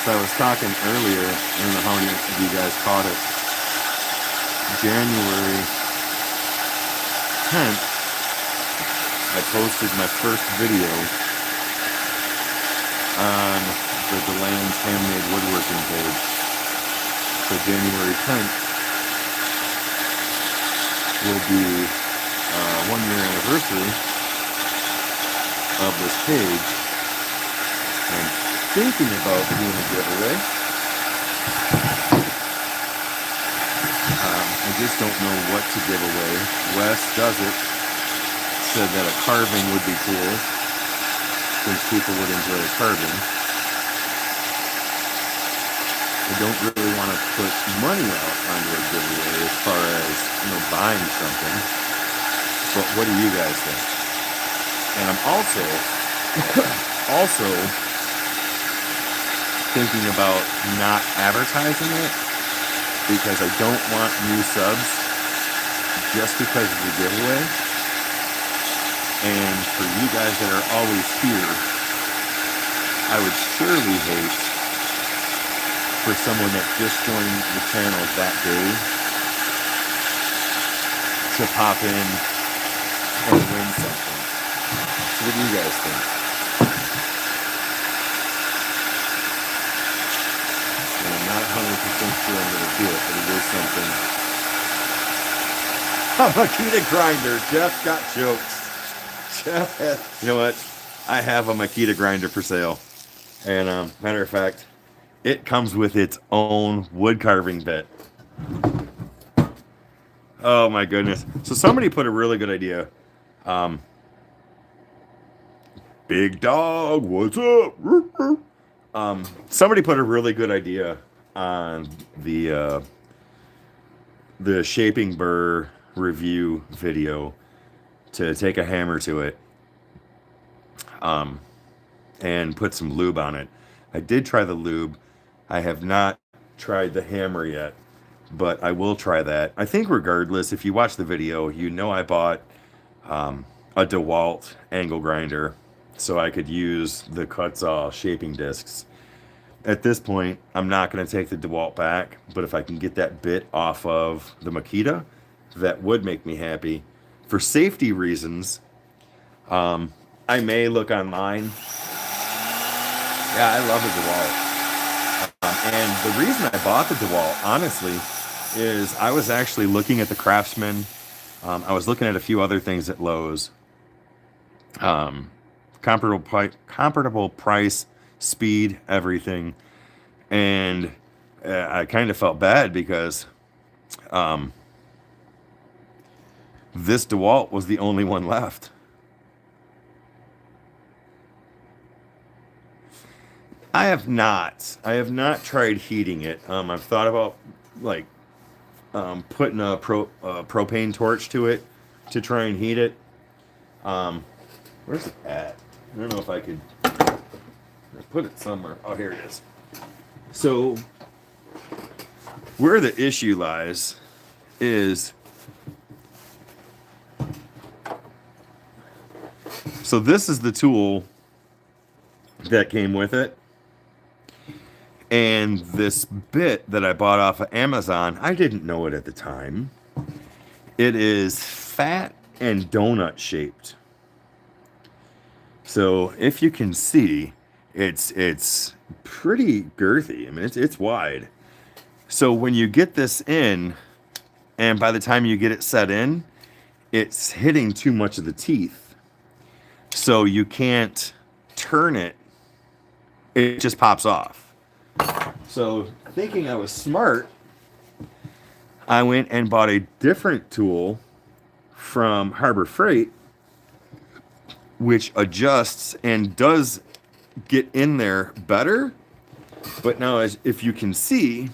I was talking earlier, I don't know how many of you guys caught it, January 10th, I posted my first video on the DeLand's Handmade Woodworking page. So January 10th will be 1 year anniversary of this page. I'm thinking about doing a giveaway. I just don't know what to give away. Wes does it. Said that a carving would be cool, since people would enjoy a carving. I don't really want to put money out onto a giveaway as far as, buying something. But what do you guys think? And I'm also thinking about not advertising it, because I don't want new subs just because of the giveaway. And for you guys that are always here, I would surely hate for someone that just joined the channel that day to pop in and win something. So what do you guys think? And I'm not 100% sure I'm going to do it, but it is something. I'm a Makita grinder. Jeff got jokes. Jeff has, you know what? I have a Makita grinder for sale. And matter of fact, it comes with its own wood carving bit. Oh my goodness. So somebody put a really good idea. Big dog, what's up? Somebody put a really good idea on the shaping burr review video to take a hammer to it and put some lube on it. I did try the lube. I have not tried the hammer yet, but I will try that. I think regardless, if you watch the video, I bought a DeWalt angle grinder so I could use the Kutzall shaping discs. At this point, I'm not going to take the DeWalt back, but if I can get that bit off of the Makita, that would make me happy. For safety reasons, I may look online. Yeah, I love the DeWalt. And the reason I bought the DeWalt, honestly, is I was actually looking at the Craftsman. I was looking at a few other things at Lowe's. Comparable price, speed, everything. And I kind of felt bad because this DeWalt was the only one left. I have not tried heating it. I've thought about putting a propane torch to it to try and heat it. Where's it at? I don't know if I could put it somewhere. Oh, here it is. So where the issue lies is, so this is the tool that came with it. And this bit that I bought off of Amazon, I didn't know it at the time. It is fat and donut shaped. So if you can see, it's pretty girthy. I mean, it's wide. So when you get this in, and by the time you get it set in, it's hitting too much of the teeth. So you can't turn it. It just pops off. So thinking I was smart, I went and bought a different tool from Harbor Freight, which adjusts and does get in there better. But now, as if you can see,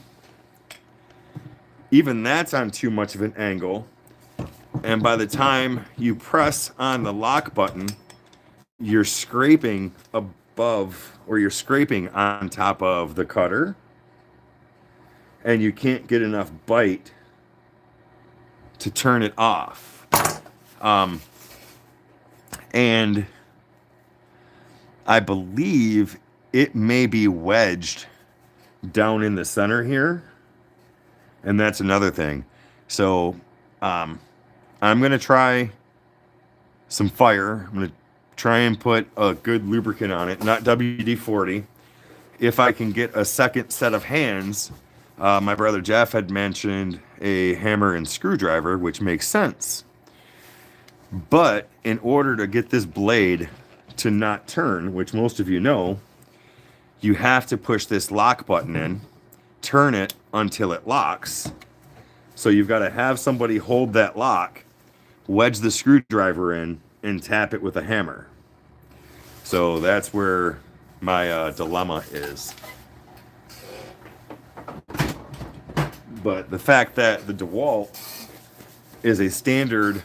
even that's on too much of an angle. And by the time you press on the lock button, you're scraping above, or you're scraping on top of the cutter, and you can't get enough bite to turn it off. And I believe it may be wedged down in the center here, and that's another thing. So I'm gonna try some fire. I'm gonna try and put a good lubricant on it, not WD-40. If I can get a second set of hands, my brother Jeff had mentioned a hammer and screwdriver, which makes sense. But in order to get this blade to not turn, which most of you know, you have to push this lock button in, turn it until it locks. So you've got to have somebody hold that lock, wedge the screwdriver in, and tap it with a hammer. So that's where my dilemma is. But the fact that the DeWalt is a standard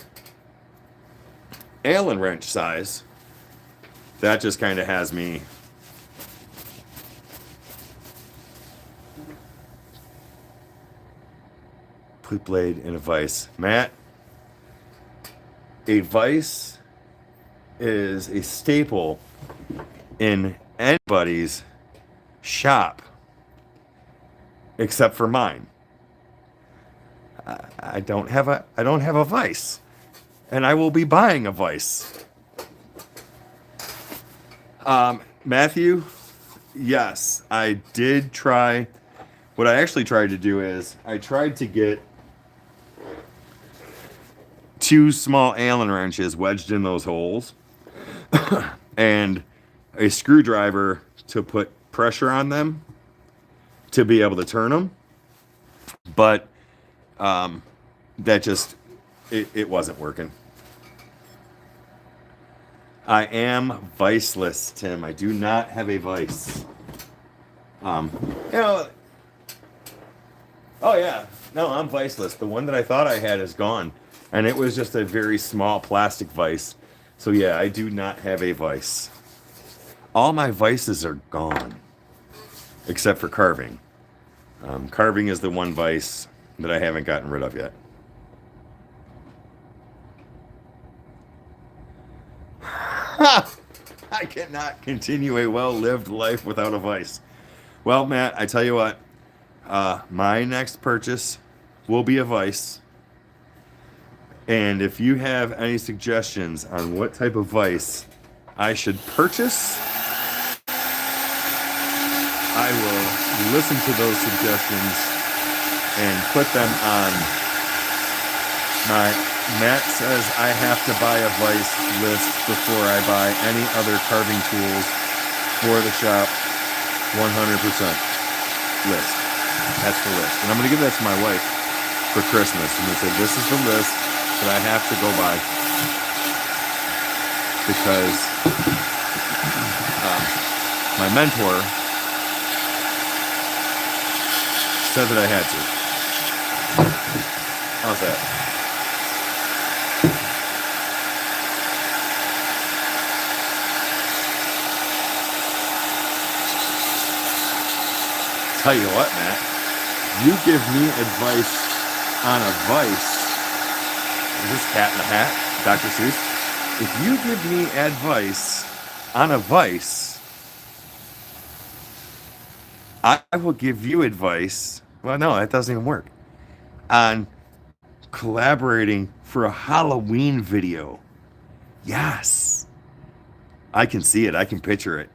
Allen wrench size, that just kind of has me put blade in a vise. Matt, a vise is a staple in anybody's shop except for mine. I don't have a vise, and I will be buying a vise. Matthew, yes, I did try. What I actually tried to do is I tried to get 2 small Allen wrenches wedged in those holes and a screwdriver to put pressure on them to be able to turn them. But that just, it wasn't working. I am viceless, Tim. I do not have a vice. You know, oh yeah, no, I'm viceless. The one that I thought I had is gone. And it was just a very small plastic vise. So yeah, I do not have a vise. All my vices are gone. Except for carving. Carving is the one vice that I haven't gotten rid of yet. I cannot continue a well-lived life without a vice. Well, Matt, I tell you what. My next purchase will be a vice. And if you have any suggestions on what type of vise I should purchase, I will listen to those suggestions and put them on my Matt says I have to buy a vice list before I buy any other carving tools for the shop. 100% list. That's the list. And I'm going to give that to my wife for Christmas. I'm going to say, this is the list that I have to go by. Because my mentor said that I had to. How's that? Tell you what, Matt, you give me advice on a vice. Is this Cat in the Hat, Dr. Seuss? If you give me advice on a vice, I will give you advice. Well, no, that doesn't even work. On collaborating for a Halloween video. Yes. I can see it. I can picture it.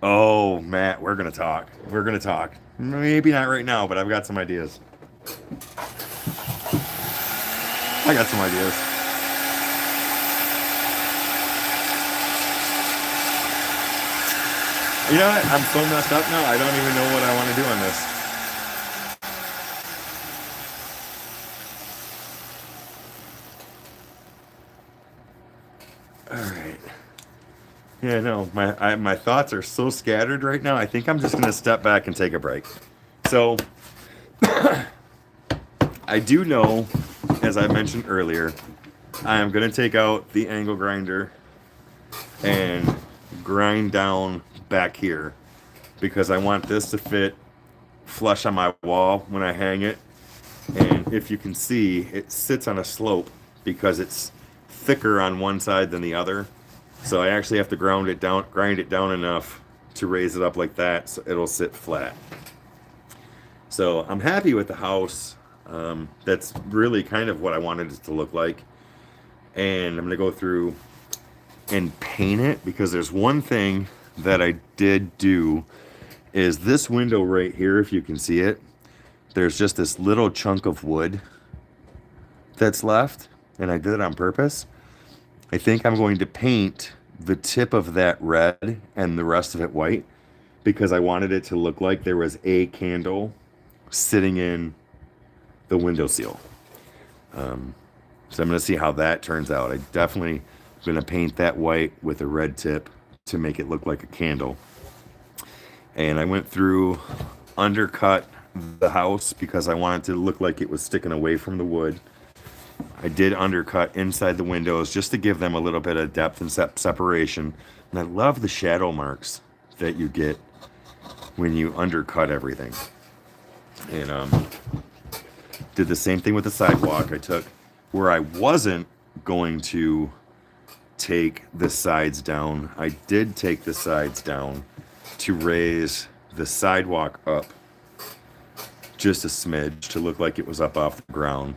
Oh, Matt, we're going to talk. We're going to talk. Maybe not right now, but I've got some ideas. I got some ideas. You know what? I'm so messed up now, I don't even know what I want to do on this. Alright. Yeah, no, my thoughts are so scattered right now. I think I'm just going to step back and take a break. So, I do know, as I mentioned earlier, I am going to take out the angle grinder and grind down back here because I want this to fit flush on my wall when I hang it. And if you can see, it sits on a slope because it's thicker on one side than the other. So I actually have to grind it down enough to raise it up like that so it'll sit flat. So I'm happy with the house. That's really kind of what I wanted it to look like. And I'm going to go through and paint it because there's one thing that I did do is this window right here, if you can see it, there's just this little chunk of wood that's left, and I did it on purpose. I think I'm going to paint the tip of that red and the rest of it white because I wanted it to look like there was a candle sitting in the windowsill. So I'm going to see how that turns out. I definitely going to paint that white with a red tip to make it look like a candle. And I went through, undercut the house because I wanted to look like it was sticking away from the wood. I did undercut inside the windows just to give them a little bit of depth and separation. And I love the shadow marks that you get when you undercut everything. And did the same thing with the sidewalk. I took where I wasn't going to take the sides down. I did take the sides down to raise the sidewalk up just a smidge to look like it was up off the ground.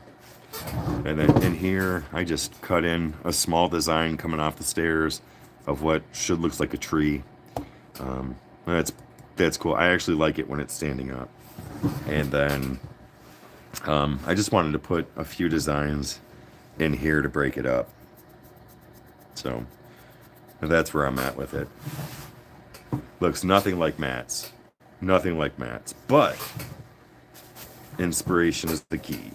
And then in here, I just cut in a small design coming off the stairs of what should looks like a tree. That's cool. I actually like it when it's standing up. And then I just wanted to put a few designs in here to break it up. So that's where I'm at with it. Looks nothing like Matt's. Nothing like Matt's. But inspiration is the key.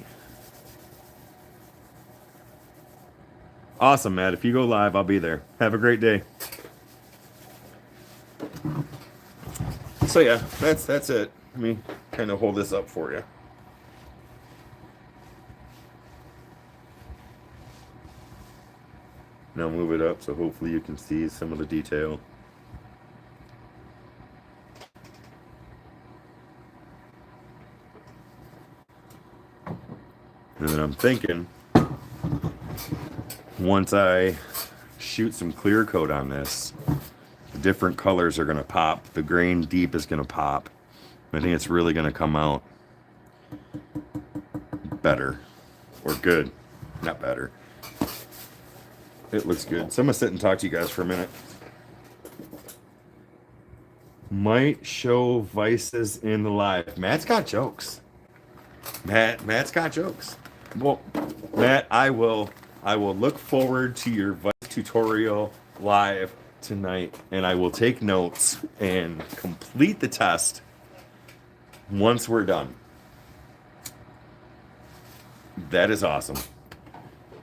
Awesome, Matt. If you go live, I'll be there. Have a great day. So yeah, that's it. Let me kind of hold this up for you. Now move it up so hopefully you can see some of the detail. And then I'm thinking, once I shoot some clear coat on this, the different colors are going to pop. The grain deep is going to pop. I think it's really going to come out better or good. Not better. It looks good. So I'm going to sit and talk to you guys for a minute. Might show vices in the live. Matt's got jokes. Matt's got jokes. Well, Matt, I will look forward to your vice tutorial live tonight, and I will take notes and complete the test once we're done. That is awesome.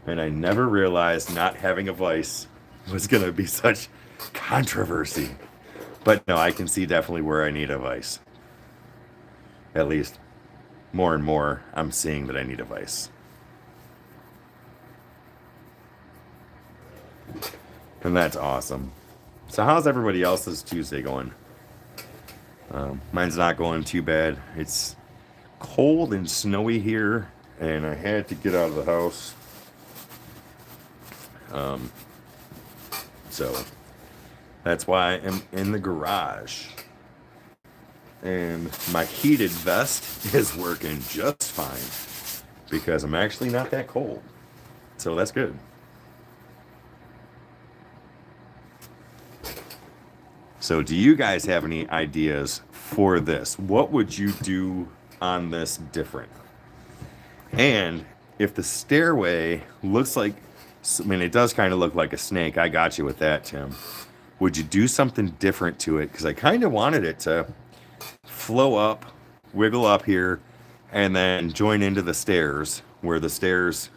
And I never realized not having a vice was going to be such controversy. But no, I can see definitely where I need a vice. At least more and more, I'm seeing that I need a vice. And that's awesome. So how's everybody else's Tuesday going? Mine's not going too bad. It's cold and snowy here, and I had to get out of the house. So that's why I'm in the garage. And my heated vest is working just fine because I'm actually not that cold. So that's good. So do you guys have any ideas for this? What would you do on this different? And if the stairway looks like, I mean, it does kind of look like a snake. I got you with that, Tim. Would you do something different to it? Because I kind of wanted it to flow up, wiggle up here, and then join into the stairs, where the stairs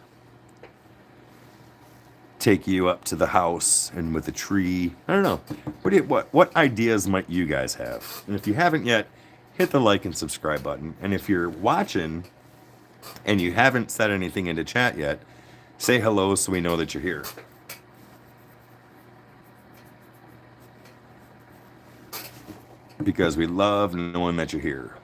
take you up to the house and with a tree. I don't know. What ideas might you guys have? And if you haven't yet, hit the like and subscribe button. And if you're watching and you haven't said anything into chat yet, say hello so we know that you're here. Because we love knowing that you're here.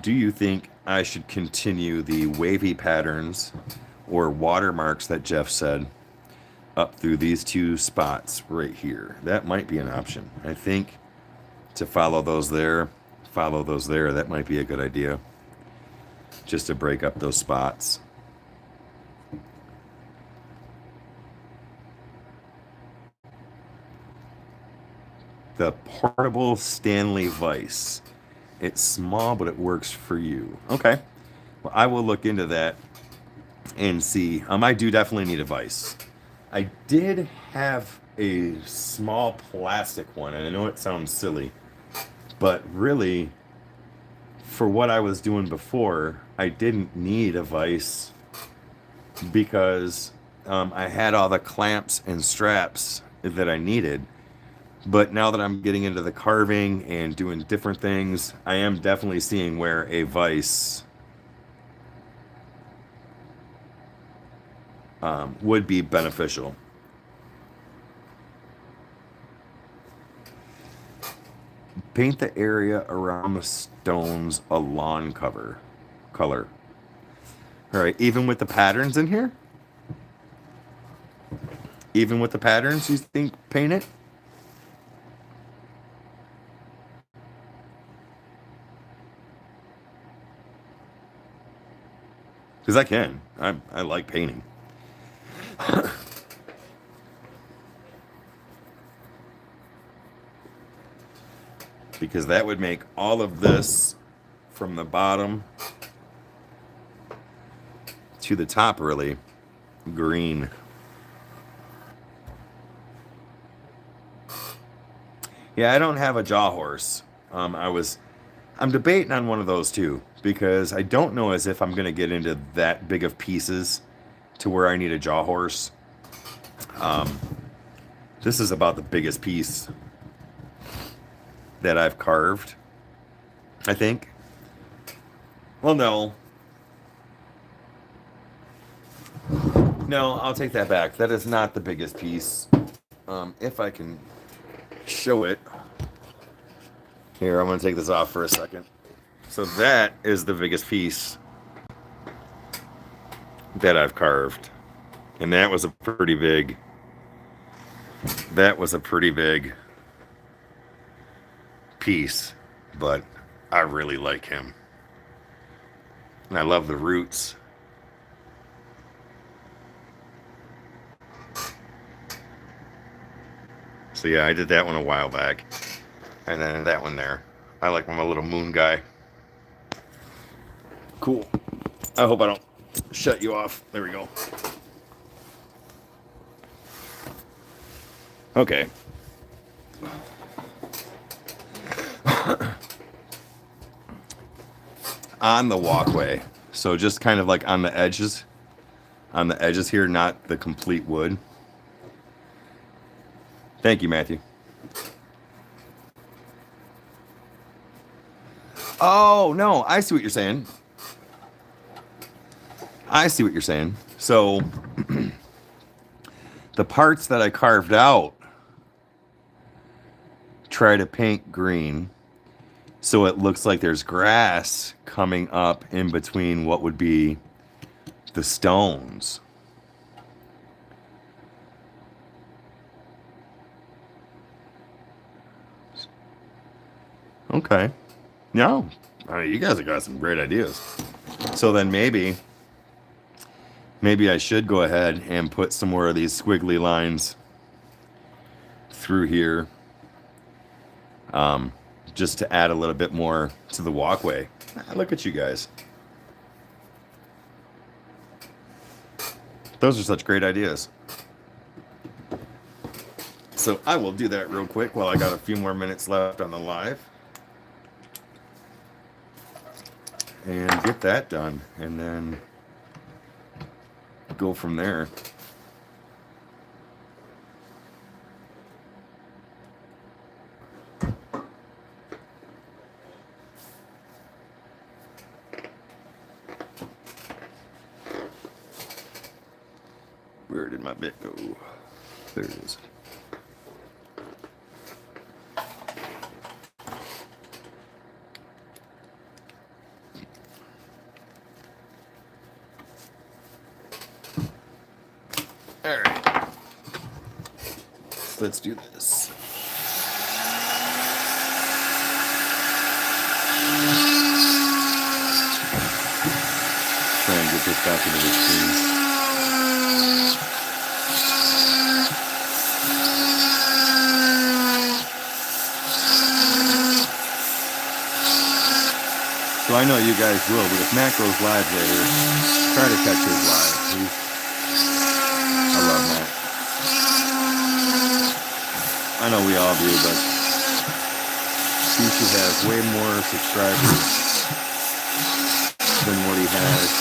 Do you think I should continue the wavy patterns or watermarks that Jeff said up through these two spots right here? That might be an option. I think to follow those there, that might be a good idea. Just to break up those spots. The portable Stanley vise. It's small, but it works for you. Okay. Well, I will look into that and see. I do definitely need a vise. I did have a small plastic one, and I know it sounds silly, but really, for what I was doing before, I didn't need a vise because I had all the clamps and straps that I needed. But now that I'm getting into the carving and doing different things, I am definitely seeing where a vise would be beneficial. Paint the area around the stones a lawn color. All right, even with the patterns in here? Even with the patterns, you think paint it? Because I can. I like painting. Because that would make all of this from the bottom to the top really green. Yeah, I don't have a jaw horse. I'm debating on one of those too because I don't know as if I'm going to get into that big of pieces to where I need a jaw horse. This is about the biggest piece that I've carved, I think. Well, no. No, I'll take that back. That is not the biggest piece. If I can show it. Here, I'm going to take this off for a second. So that is the biggest piece that I've carved. And that was a pretty big piece, but I really like him. And I love the roots. So yeah, I did that one a while back. And then that one there. I like my little moon guy. Cool. I hope I don't shut you off. There we go. Okay. On the walkway. So just kind of like on the edges. On the edges here, not the complete wood. Thank you, Matthew. Oh, no, I see what you're saying. I see what you're saying. So the parts that I carved out, try to paint green so it looks like there's grass coming up in between what would be the stones. Okay. No, I mean, you guys have got some great ideas. So then maybe I should go ahead and put some more of these squiggly lines through here, just to add a little bit more to the walkway. Look at you guys. Those are such great ideas. So I will do that real quick while I got a few more minutes left on the live. And get that done, and then go from there. Where did my bit go? There it is. All right. Let's do this. Try and get this back into the screen. So I know you guys will, but if Matt goes live later, try to catch his live, please. I love Matt. I know we all do, but he should have way more subscribers than what he has.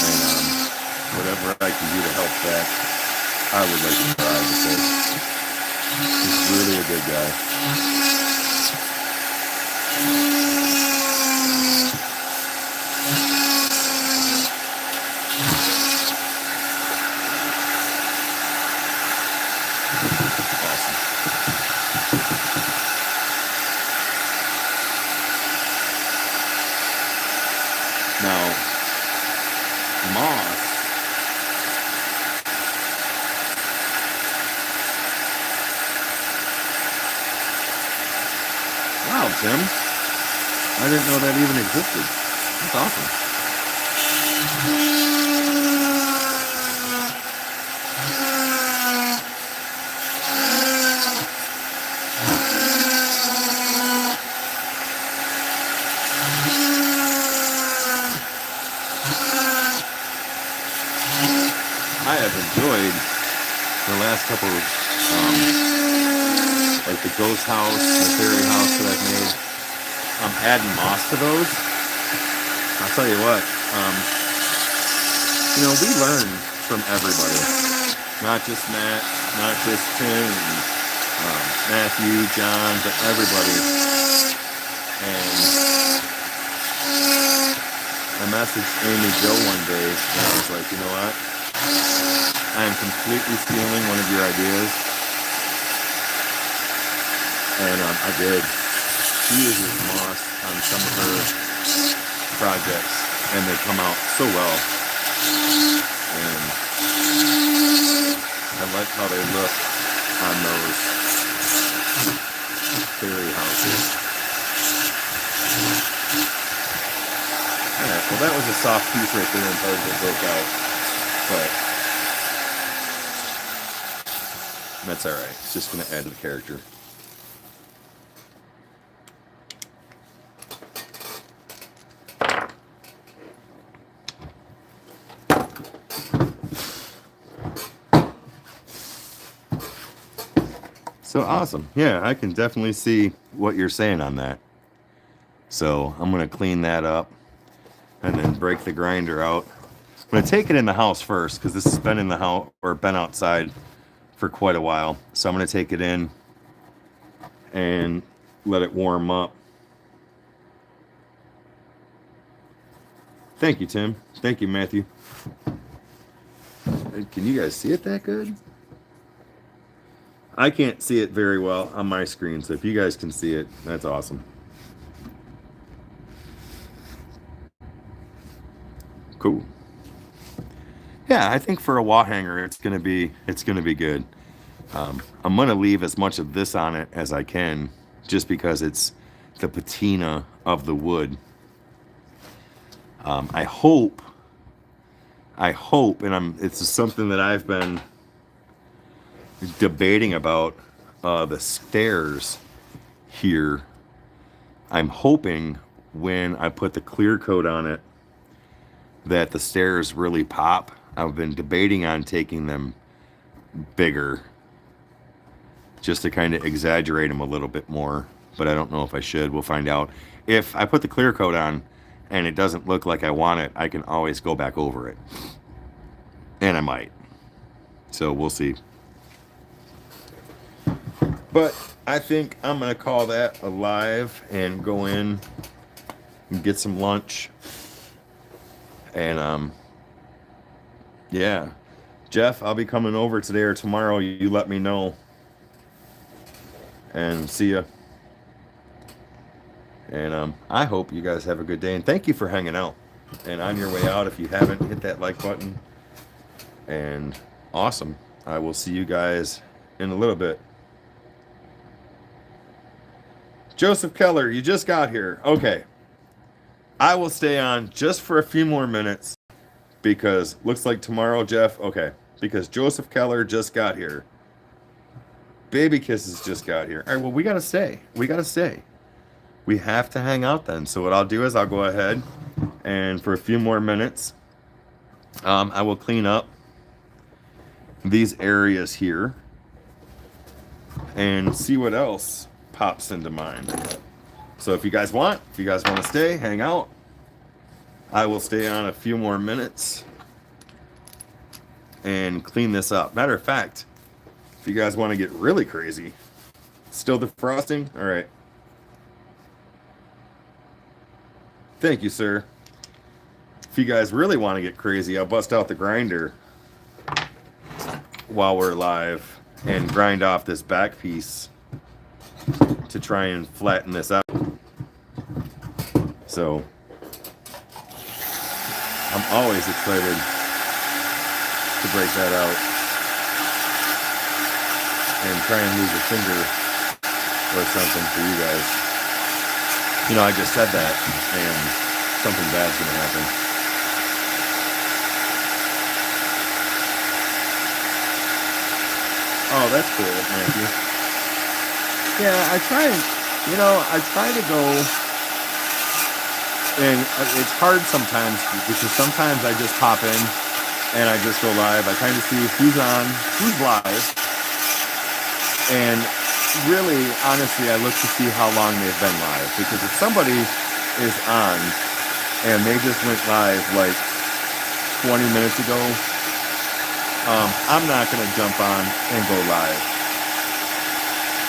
And whatever I can do to help that, I would like to try, because he's really a good guy. Now, moss. Wow, Tim. I didn't know that even existed. That's awesome. I have enjoyed the last couple of, like the ghost house, the fairy house that I've made. I'm adding moss to those. I'll tell you what, we learn from everybody. Not just Matt, not just Tim, and, Matthew, John, but everybody. And I messaged Amy Jo one day, and I was like, you know what? I am completely stealing one of your ideas. And I did. She uses moss on some of her projects, and they come out so well. And I like how they look on those fairy houses. Alright, well that was a soft piece right there until it broke out. But that's alright. It's just going to add to the character. So awesome. Yeah, I can definitely see what you're saying on that. So I'm going to clean that up and then break the grinder out. I'm going to take it in the house first, because this has been in the house or been outside for quite a while. So I'm going to take it in and let it warm up. Thank you, Tim. Thank you, Matthew. Can you guys see it that good? I can't see it very well on my screen, so if you guys can see it, that's awesome. Cool. Yeah, I think for a wall hanger, it's gonna be good. I'm gonna leave as much of this on it as I can, just because it's the patina of the wood. I hope, and it's something that I've been debating about, the stairs here. I'm hoping when I put the clear coat on it that the stairs really pop. I've been debating on taking them bigger, just to kind of exaggerate them a little bit more, but I don't know if I should. We'll find out. If I put the clear coat on and it doesn't look like I want it, I can always go back over it, and I might. So we'll see. But I think I'm gonna call that a live and go in and get some lunch. And yeah, Jeff, I'll be coming over today or tomorrow. You let me know. And see ya. And I hope you guys have a good day. And thank you for hanging out. And on your way out, if you haven't, hit that like button. And awesome. I will see you guys in a little bit. Joseph Keller, you just got here. Okay. I will stay on just for a few more minutes, because looks like tomorrow, Jeff. Okay. Because Joseph Keller just got here. Baby Kisses just got here. All right, well, we got to stay. We got to stay. We have to hang out then. So what I'll do is I'll go ahead and for a few more minutes, I will clean up these areas here and see what else pops into mind. So if you guys want to stay, hang out, I will stay on a few more minutes and clean this up. Matter of fact, if you guys want to get really crazy, still defrosting? All right. Thank you, sir. If you guys really want to get crazy, I'll bust out the grinder while we're live and grind off this back piece to try and flatten this out. So I'm always excited to break that out and try and lose a finger or something for you guys. You know, I just said that and something bad's gonna happen. Oh, that's cool, Matthew. Yeah, I try to go, and it's hard sometimes because sometimes I just pop in and I just go live. I kind of see who's on, who's live, and really, honestly, I look to see how long they've been live, because if somebody is on and they just went live like 20 minutes ago, I'm not going to jump on and go live.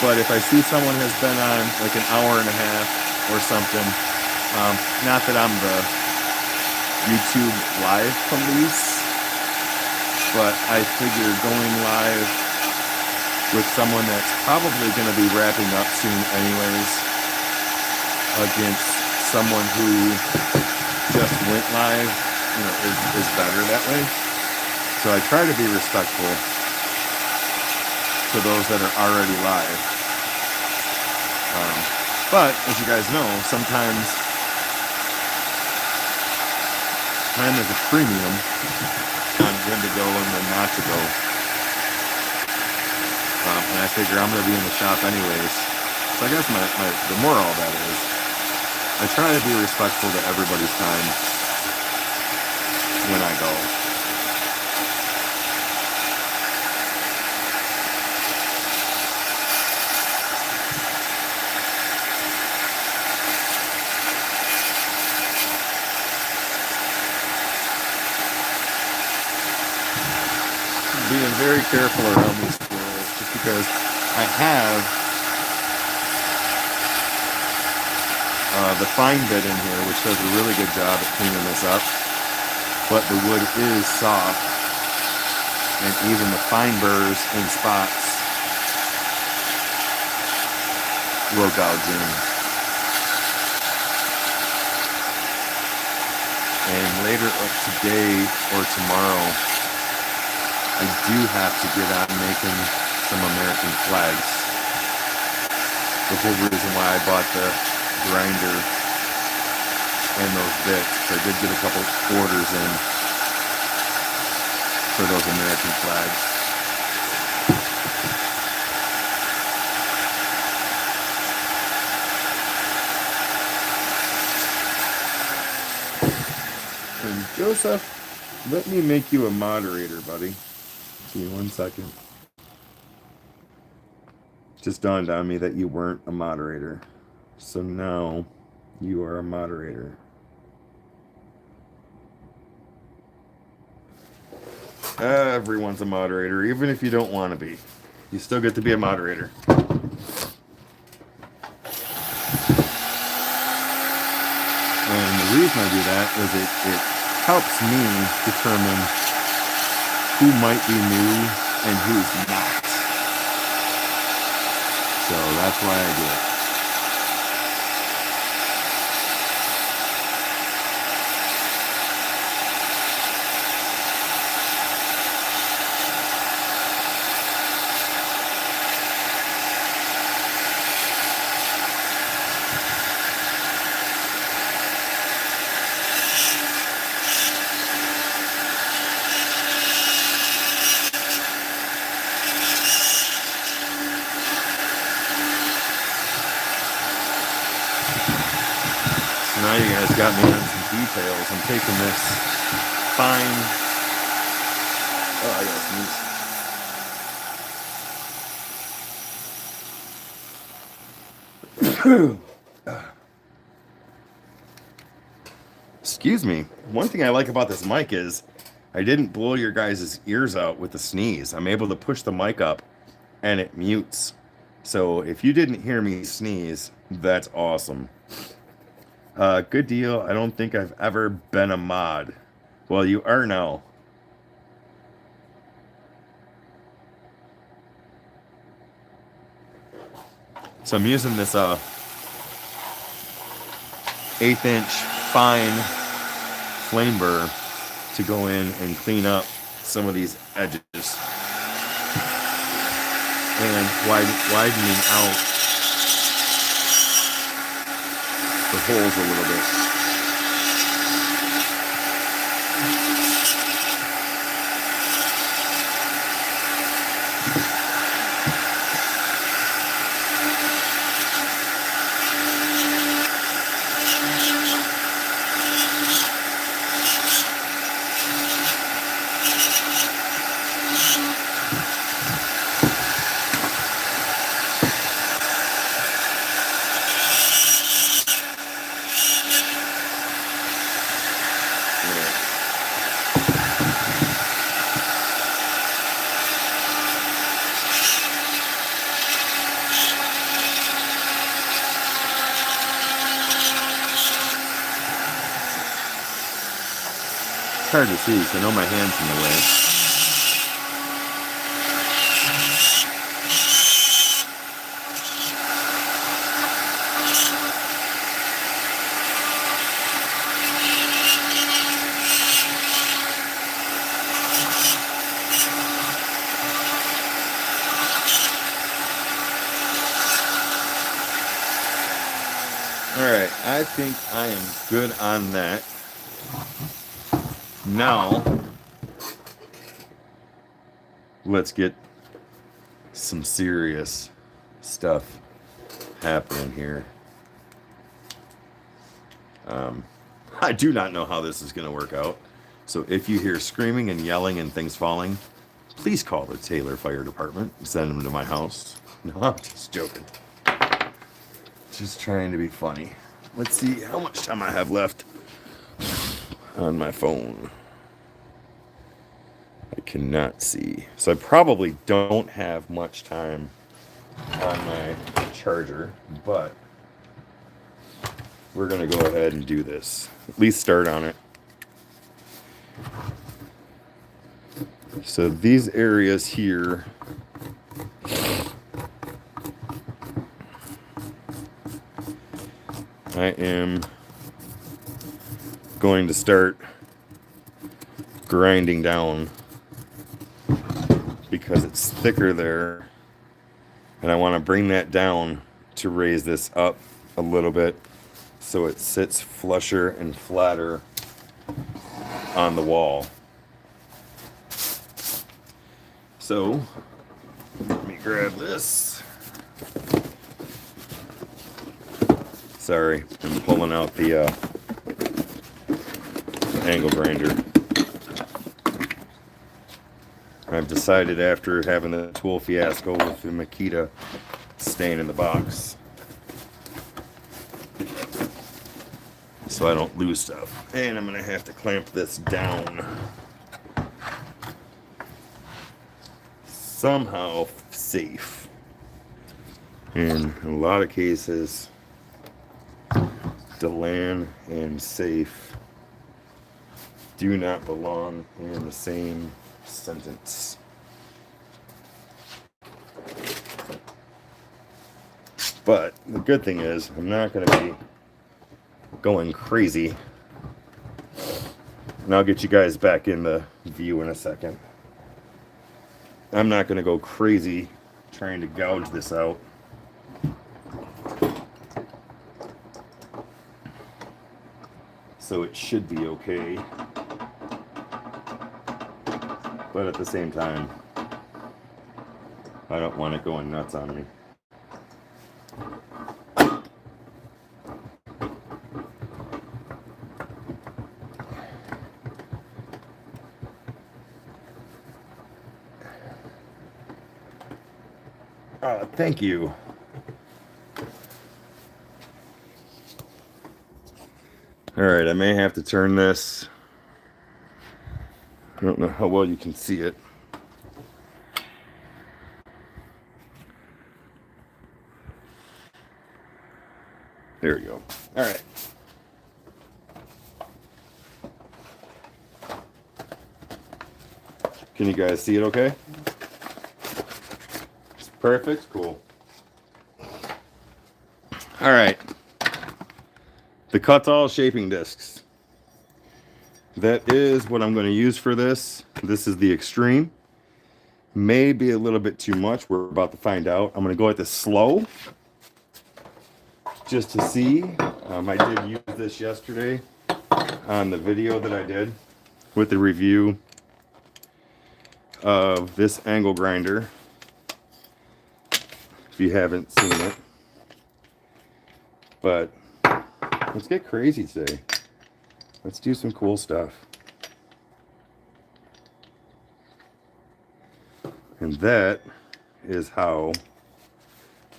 But if I see someone has been on like an hour and a half or something, not that I'm the YouTube live police, but I figure going live with someone that's probably going to be wrapping up soon anyways against someone who just went live, is better that way. So I try to be respectful to those that are already live. But as you guys know, sometimes time is a premium on when to go and when not to go. And I figure I'm going to be in the shop anyways. So I guess the moral of that is I try to be respectful to everybody's time when I go. Being very careful around these squirrels, just because I have the fine bit in here, which does a really good job at cleaning this up, but the wood is soft, and even the fine burrs and spots will gouge in. And later today or tomorrow, I do have to get out making some American flags. The whole reason why I bought the grinder and those bits. I did get a couple orders in for those American flags. And Joseph, let me make you a moderator, buddy. Give me 1 second. Just dawned on me that you weren't a moderator. So now you are a moderator. Everyone's a moderator, even if you don't want to be. You still get to be a moderator. And the reason I do that is it helps me determine who might be new and who's not. So that's why I do it. Now you guys got me on some details. I'm taking this fine, oh, I gotta sneeze. Excuse me. One thing I like about this mic is I didn't blow your guys' ears out with the sneeze. I'm able to push the mic up and it mutes. So if you didn't hear me sneeze, that's awesome. Good deal. I don't think I've ever been a mod. Well, you are now. So I'm using this 1/8" fine flame burr to go in and clean up some of these edges and widening out the holes a little bit. It's hard to see because I know my hand's in the way. Alright, I think I am good on that. Now, let's get some serious stuff happening here. I do not know how this is going to work out. So if you hear screaming and yelling and things falling, please call the Taylor Fire Department and send them to my house. No, I'm just joking. Just trying to be funny. Let's see how much time I have left on my phone. I cannot see. So I probably don't have much time on my charger, but we're going to go ahead and do this. At least start on it. So these areas here, I am going to start grinding down because it's thicker there, and I want to bring that down to raise this up a little bit so it sits flusher and flatter on the wall. So let me grab this. Sorry, I'm pulling out the angle grinder. I've decided after having the tool fiasco with the Makita staying in the box, so I don't lose stuff. And I'm gonna have to clamp this down somehow safe. In a lot of cases, Delan and safe do not belong in the same sentence. But the good thing is I'm not going to be going crazy, and I'll get you guys back in the view in a second. I'm not going to go crazy trying to gouge this out. So it should be okay. But at the same time, I don't want it going nuts on me. Thank you. All right, I may have to turn this. I don't know how well you can see it. There we go. All right. Can you guys see it okay? It's perfect. Cool. All right. The Cuttall shaping discs. That is what I'm going to use for this. This is the extreme. May be a little bit too much. We're about to find out. I'm going to go at this slow just to see. I did use this yesterday on the video that I did with the review of this angle grinder. If you haven't seen it. But let's get crazy today. Let's do some cool stuff. And that is how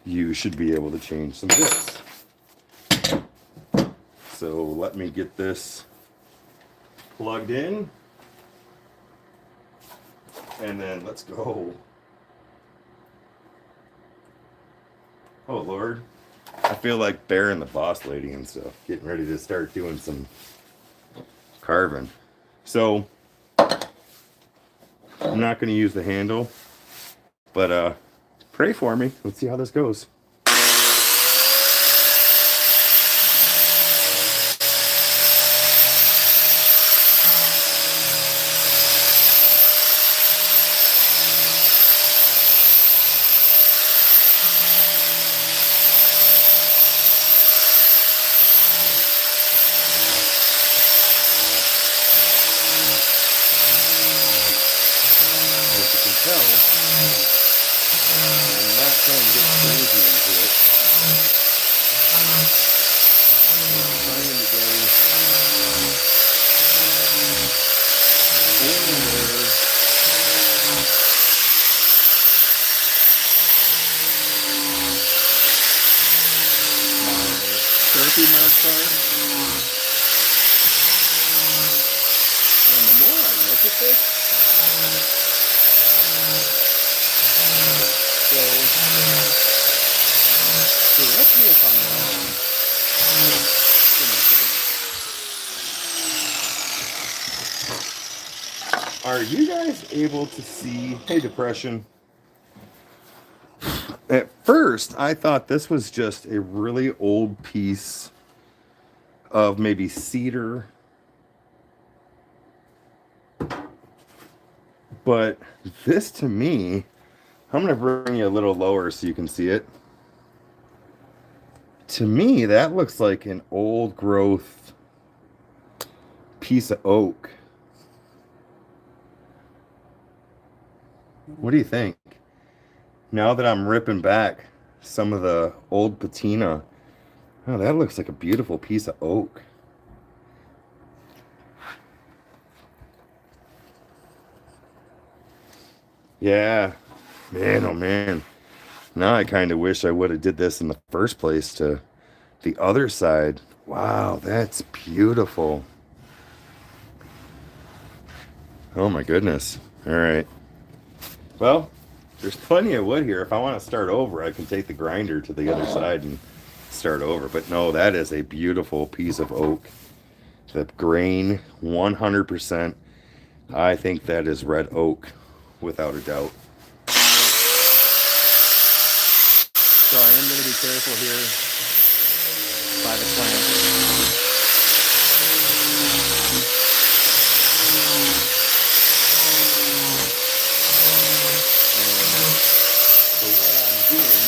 you should be able to change some discs. So let me get this plugged in. And then let's go. Oh Lord. I feel like Bear and the Boss Lady and stuff, getting ready to start doing some carving. So I'm not going to use the handle, but pray for me. Let's see how this goes. I'm not going to get crazy into it. I'm trying to go over Sharpie marks are. And the more I look at this, correct me if I'm wrong. Are you guys able to see? Hey, Depression. At first, I thought this was just a really old piece of maybe cedar. But this to me, I'm going to bring you a little lower so you can see it. To me, that looks like an old growth piece of oak. What do you think? Now that I'm ripping back some of the old patina, oh, that looks like a beautiful piece of oak. Yeah, man, oh man. Now I kind of wish I would have did this in the first place to the other side. Wow, that's beautiful. Oh my goodness. All right. Well, there's plenty of wood here. If I want to start over, I can take the grinder to the other side and start over. But no, that is a beautiful piece of oak. The grain, 100%. I think that is red oak, without a doubt. So I am going to be careful here by the plant. And so what I'm doing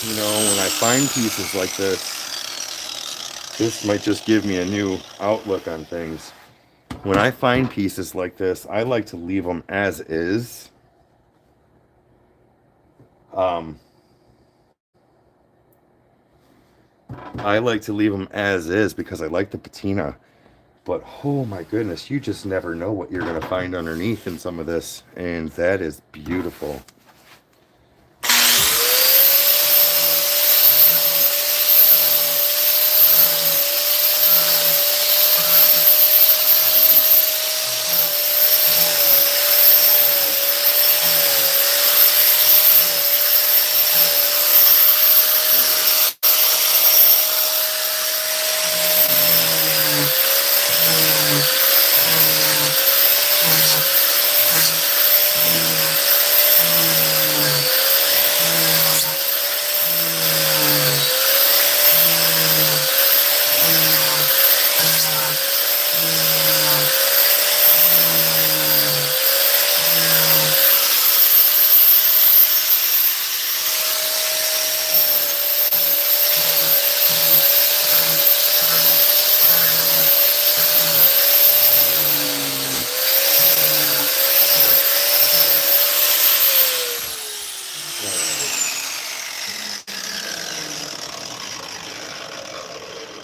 you know, when I find pieces like this might just give me a new outlook on things. when I find pieces like this, I like to leave them as is. I like to leave them as is because I like the patina. But oh my goodness, you just never know what you're going to find underneath in some of this. And that is beautiful.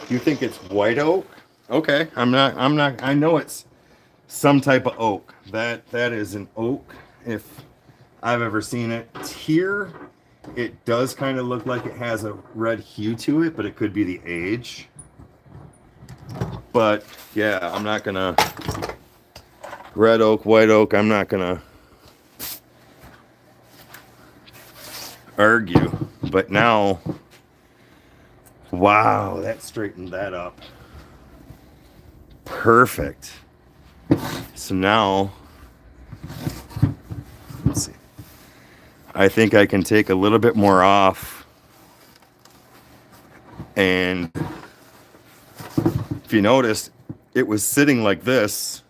You think it's white oak? Okay, I'm not, I know it's some type of oak. That is an oak if I've ever seen it. Here, it does kind of look like it has a red hue to it, but it could be the age. But yeah, I'm not gonna, red oak, white oak, I'm not gonna argue. But now, wow, that straightened that up. Perfect. So now, let's see. I think I can take a little bit more off. And if you noticed, it was sitting like this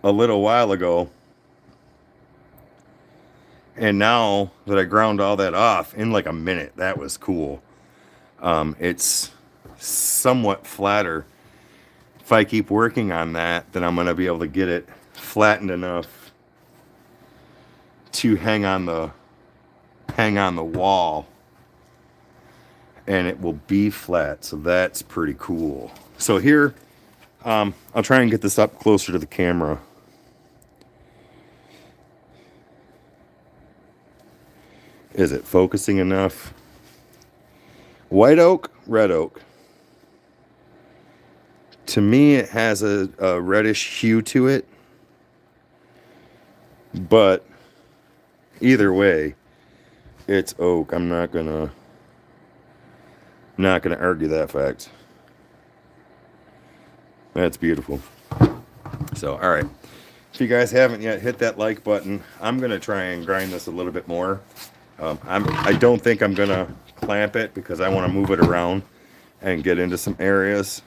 a little while ago. And now that I ground all that off in like a minute, that was cool. It's somewhat flatter. If I keep working on that, then I'm going to be able to get it flattened enough to hang on the wall, and it will be flat. So that's pretty cool. So here, I'll try and get this up closer to the camera. Is it focusing enough? White oak, red oak. To me, it has a reddish hue to it. But either way, it's oak. I'm not gonna argue that fact. That's beautiful. So, all right. If you guys haven't yet, hit that like button. I'm gonna try and grind this a little bit more. I don't think I'm gonna clamp it because I want to move it around and get into some areas.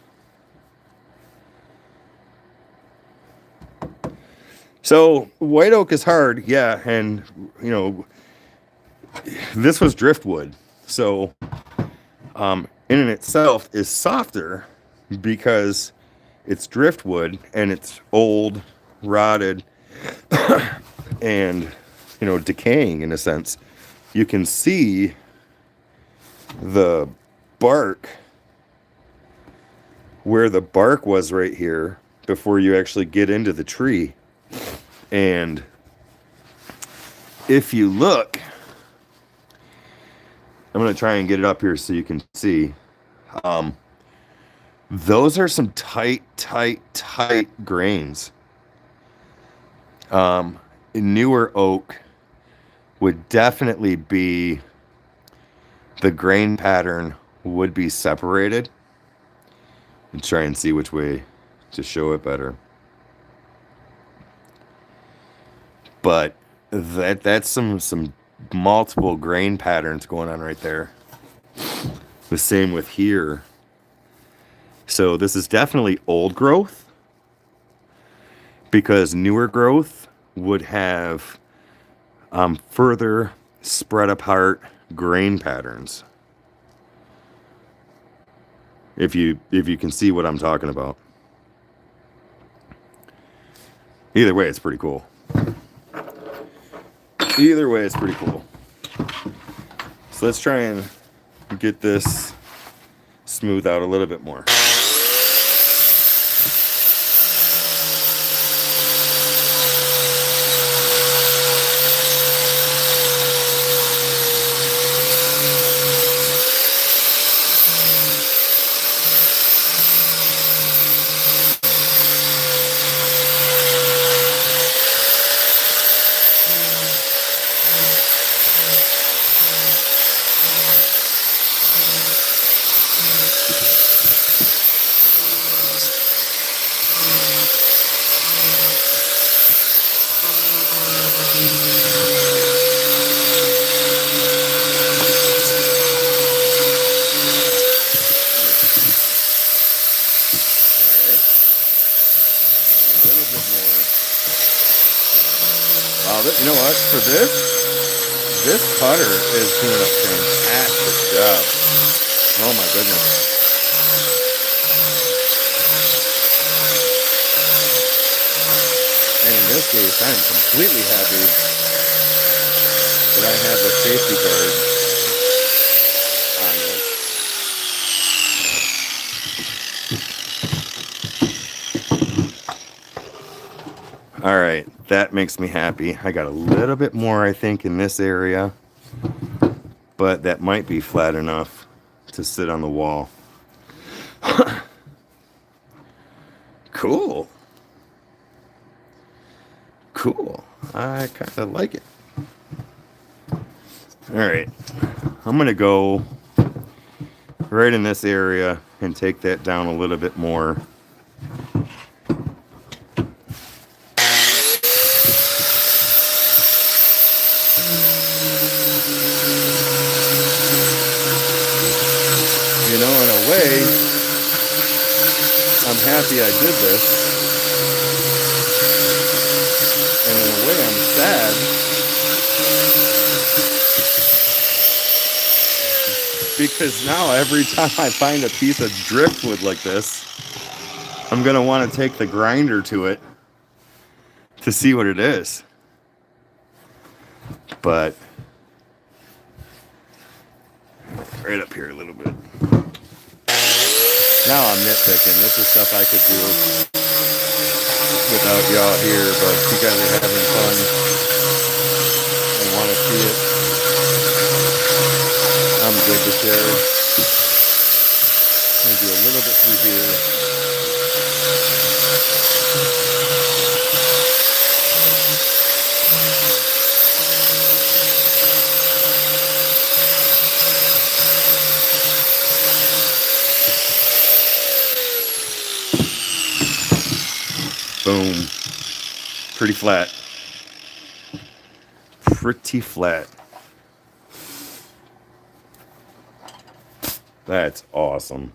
So white oak is hard, yeah, and you know, this was driftwood, so in and itself is softer because it's driftwood and it's old, rotted, and you know, decaying in a sense. You can see the bark, where the bark was right here before you actually get into the tree. And if you look, I'm going to try and get it up here so you can see. Those are some tight grains. Newer oak would definitely be, the grain pattern would be separated. And try and see which way to show it better. But that's some multiple grain patterns going on right there. The same with here. So this is definitely old growth, because newer growth would have further spread apart grain patterns. If you can see what I'm talking about. Either way, it's pretty cool. Either way, it's pretty cool. So let's try and get this smooth out a little bit more. You know what? For this putter is doing a fantastic job. Oh my goodness. And in this case, I am completely happy that I have the safety guard on this. All right, that makes me happy. I got a little bit more, I think, in this area, but that might be flat enough to sit on the wall. Cool. Cool. I kind of like it. All right, I'm going to go right in this area and take that down a little bit more. You know, in a way, I'm happy I did this. And in a way, I'm sad because now every time I find a piece of driftwood like this, I'm going to want to take the grinder to it to see what it is. But right up here a little bit. Now I'm nitpicking. This is stuff I could do without y'all here, but you guys are having fun and want to see it. I'm good to share. I'm going to do a little bit through here. Boom. Pretty flat. Pretty flat. That's awesome.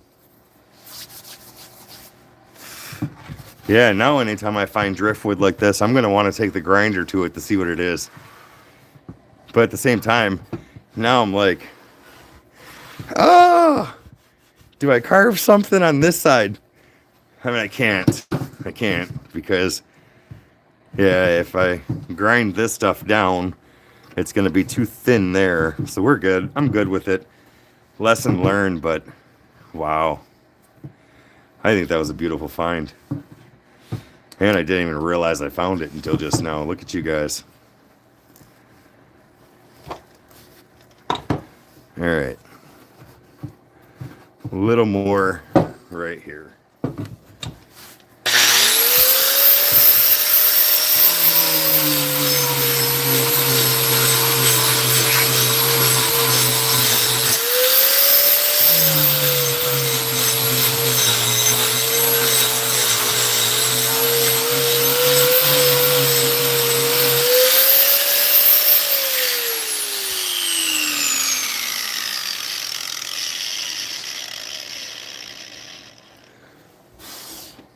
Yeah, now anytime I find driftwood like this, I'm going to want to take the grinder to it to see what it is. But at the same time, now I'm like, oh, do I carve something on this side? I mean, I can't because, yeah, if I grind this stuff down, it's going to be too thin there. So we're good. I'm good with it. Lesson learned, but wow. I think that was a beautiful find. And I didn't even realize I found it until just now. Look at you guys. All right. A little more right here.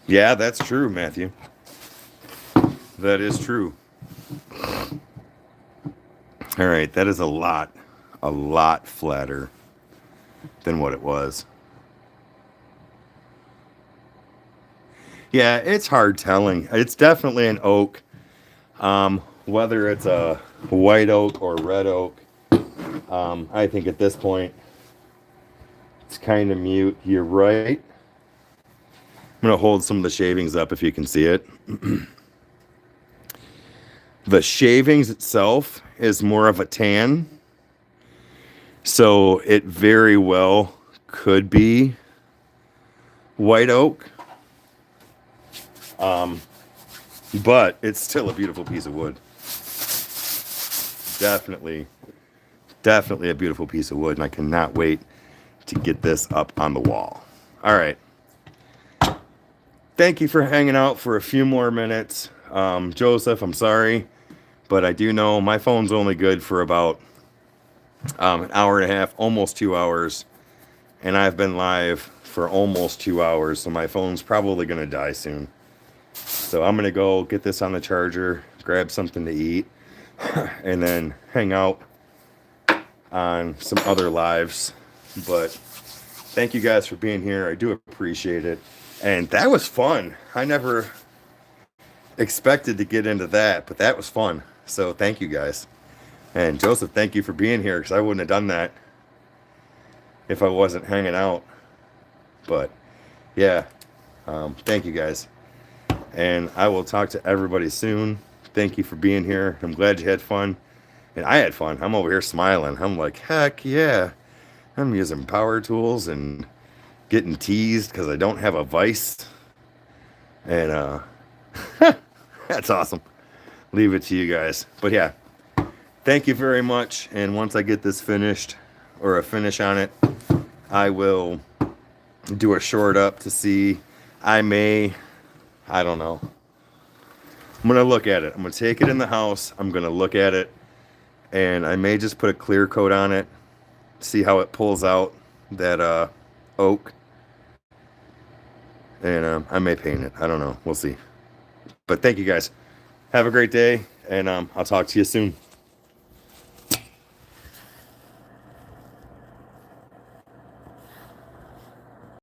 Yeah, that's true, Matthew. That is true. All right, that is a lot flatter than what it was. Yeah, it's hard telling. It's definitely an oak. Whether it's a white oak or red oak, I think at this point it's kind of mute. You're right. I'm going to hold some of the shavings up if you can see it. The shavings itself is more of a tan. So it very well could be white oak. But it's still a beautiful piece of wood. Definitely a beautiful piece of wood. And I cannot wait to get this up on the wall. All right. Thank you for hanging out for a few more minutes. Joseph, I'm sorry, but I do know my phone's only good for about an hour and a half, almost 2 hours. And I've been live for almost 2 hours, so my phone's probably going to die soon. So I'm going to go get this on the charger, grab something to eat, and then hang out on some other lives. But thank you guys for being here. I do appreciate it. And that was fun. I never expected to get into that, but that was fun. So thank you guys. And Joseph, thank you for being here, because I wouldn't have done that if I wasn't hanging out. But yeah, thank you guys. And I will talk to everybody soon. Thank you for being here. I'm glad you had fun. And I had fun. I'm over here smiling. I'm like, heck yeah. I'm using power tools and getting teased because I don't have a vise. And that's awesome. Leave it to you guys. But yeah, thank you very much. And once I get this finished, or a finish on it, I will do a short up to see. I don't know. I'm going to look at it. I'm going to take it in the house. I'm going to look at it. And I may just put a clear coat on it. See how it pulls out that oak. And I may paint it. I don't know. We'll see. But thank you guys. Have a great day. And I'll talk to you soon.